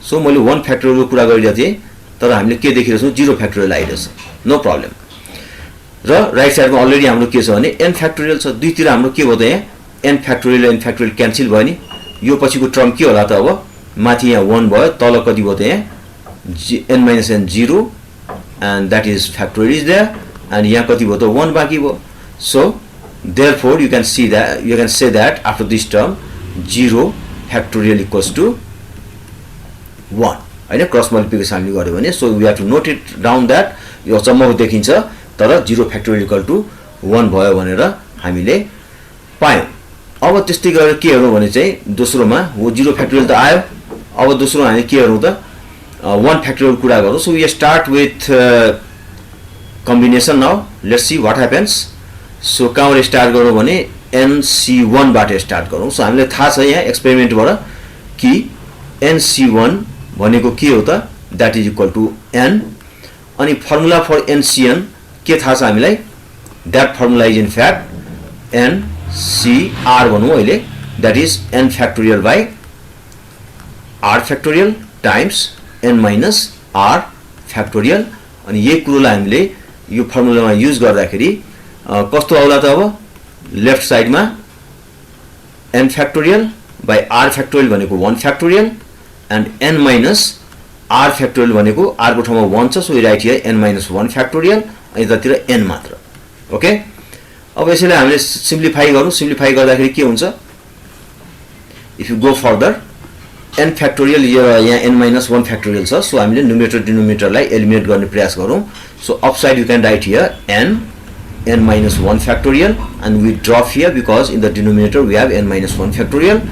Speaker 1: सो मैले 1 फ्याक्टोरियल को कुरा गरिरहेको थिएँ तर हामीले के देखिरहेछौँ 0 फ्याक्टोरियल आइरहेछ नो प्रब्लम र राइट साइडमा अलरेडी हाम्रो के छ भने n फ्याक्टोरियल छ दुईतिर हाम्रो के भयो त यहाँ n फ्याक्टोरियल क्यान्सल भयो नि यो पछिको टर्म के होला त अब माथि यहाँ 1 भयो तल कति भयो त यहाँ n minus n 0 and that is factorial is there and यहाँ कति भयो त 1 बाँकी भयो so therefore you can say that after this term 0 factorial equals to 1 हैन क्रस मल्टिप्लिकेसन हामीले गर्यो भने so we have to note it down that यो अचम्मको देखिन्छ तर 0 factorial equal to 1 भयो भनेर हामीले पायौं अब त्यस्तै गरेर के हेरौं भने चाहिँ दोस्रोमा हो 0 फ्याक्टोरियल त आयो अब दोस्रो हामी के हेरौं त 1 फ्याक्टोरियल कुरा गरौं so we start with combination now let's see what happens so कहाँबाट स्टार्ट गरौं भने NC1 बाट स्टार्ट गरौं सो हामीले थाहा छ यहाँ एक्सपेरिमेन्टबाट कि NC1 भनेको के हो त that is equal to n अनि फर्मुला फर NCN के थाहा छ हामीलाई दैट formula is in fact NCR भनौं अहिले that is n factorial by R factorial times n minus R factorial अनि यही कुरोलाई हामीले यो फर्मुलामा युज गर्दाखेरि कस्तो आउला त अब लेफ्ट साइडमा n factorial by R factorial भनेको 1 factorial and n minus R factorial भनेको R को ठाउँमा 1 छ so right here n minus 1 factorial अनि यतातिर n मात्र ओके अब यसैले हामीले सिम्प्लिफाई गर्छौं सिम्प्लिफाई गर्दाखेरि के हुन्छ if you go further n factorial यहाँ n-1 फ्याक्टोरियल छ सो हामीले न्युमरेटर डिनोमिनेटरलाई एलिमिनेट गर्ने प्रयास गरौँ so upside you can write here n-1 factorial and we drop here because in the denominator we have n-1 factorial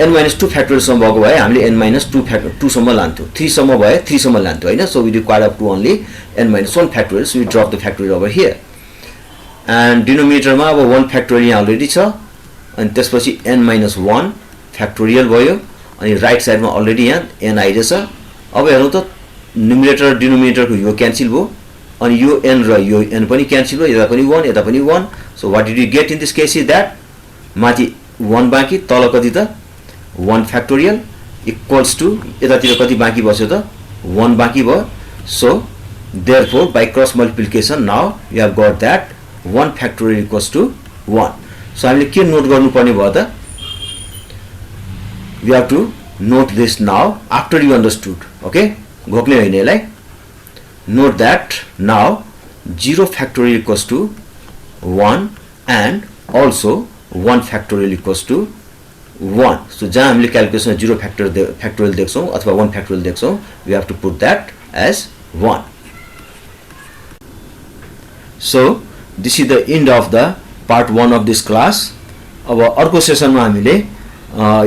Speaker 1: n-2 factorial सम्म भएको भए हामीले n-2 सम्म लान्थ्यौं 3 सम्म भए 3 सम्म लान्थ्यौं हैन so we require up to only n-1 factorial so we drop the factorial over here and denominator मा अब 1 factorial यहाँ अलरेडी छ अनि त्यसपछि n-1 factorial भयो अनि राइट साइडमा अलरेडी यहाँ n आइरहेछ अब हेरौं त न्युमरेटर डिनोमिनेटर को यो क्यान्सल भयो अनि यो n र यो n पनि क्यान्सल भयो यता पनि 1 यता पनि 1 so what did you get in this case is that माथि 1 बाँकी तल कति त 1 factorial equals to यतातिर कति बाँकी बस्यो त 1 बाँकी भयो so therefore by cross multiplication now you have got that 1 factorial equals to 1 so हामीले के नोट गर्नुपर्ने भयो त we have to note this now after you understood okay घोक्ने हैन यसलाई note that now 0 factorial equals to 1 and also 1 factorial equals to 1 so जहाँ हामीले calculation 0 factorial देख्छौं अथवा 1 factorial देख्छौं we have to put that as 1 so this is the end of the part 1 of this class अब अर्को सेसनमा हामीले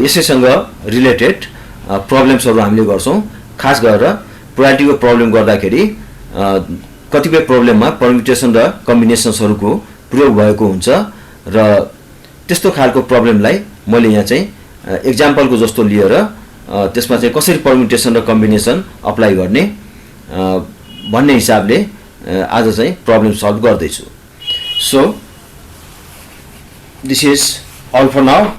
Speaker 1: यसैसँग related प्रब्लम्सहरु हामीले गर्छौं खास गरेर प्रोबेबिलिटी को प्रब्लम गर्दाखेरि कतिपय प्रब्लममा परम्युटेसन र कम्बिनेसन्सहरुको प्रयोग भएको हुन्छ र त्यस्तो खालको प्रब्लमलाई मैले यहाँ चाहिँ एक्जाम्पलको जस्तो लिएर त्यसमा चाहिँ कसरी परम्युटेसन र कम्बिनेसन अप्लाई गर्ने भन्ने हिसाबले आज चाहिँ प्रब्लम सल्भ गर्दै छु so this is all for now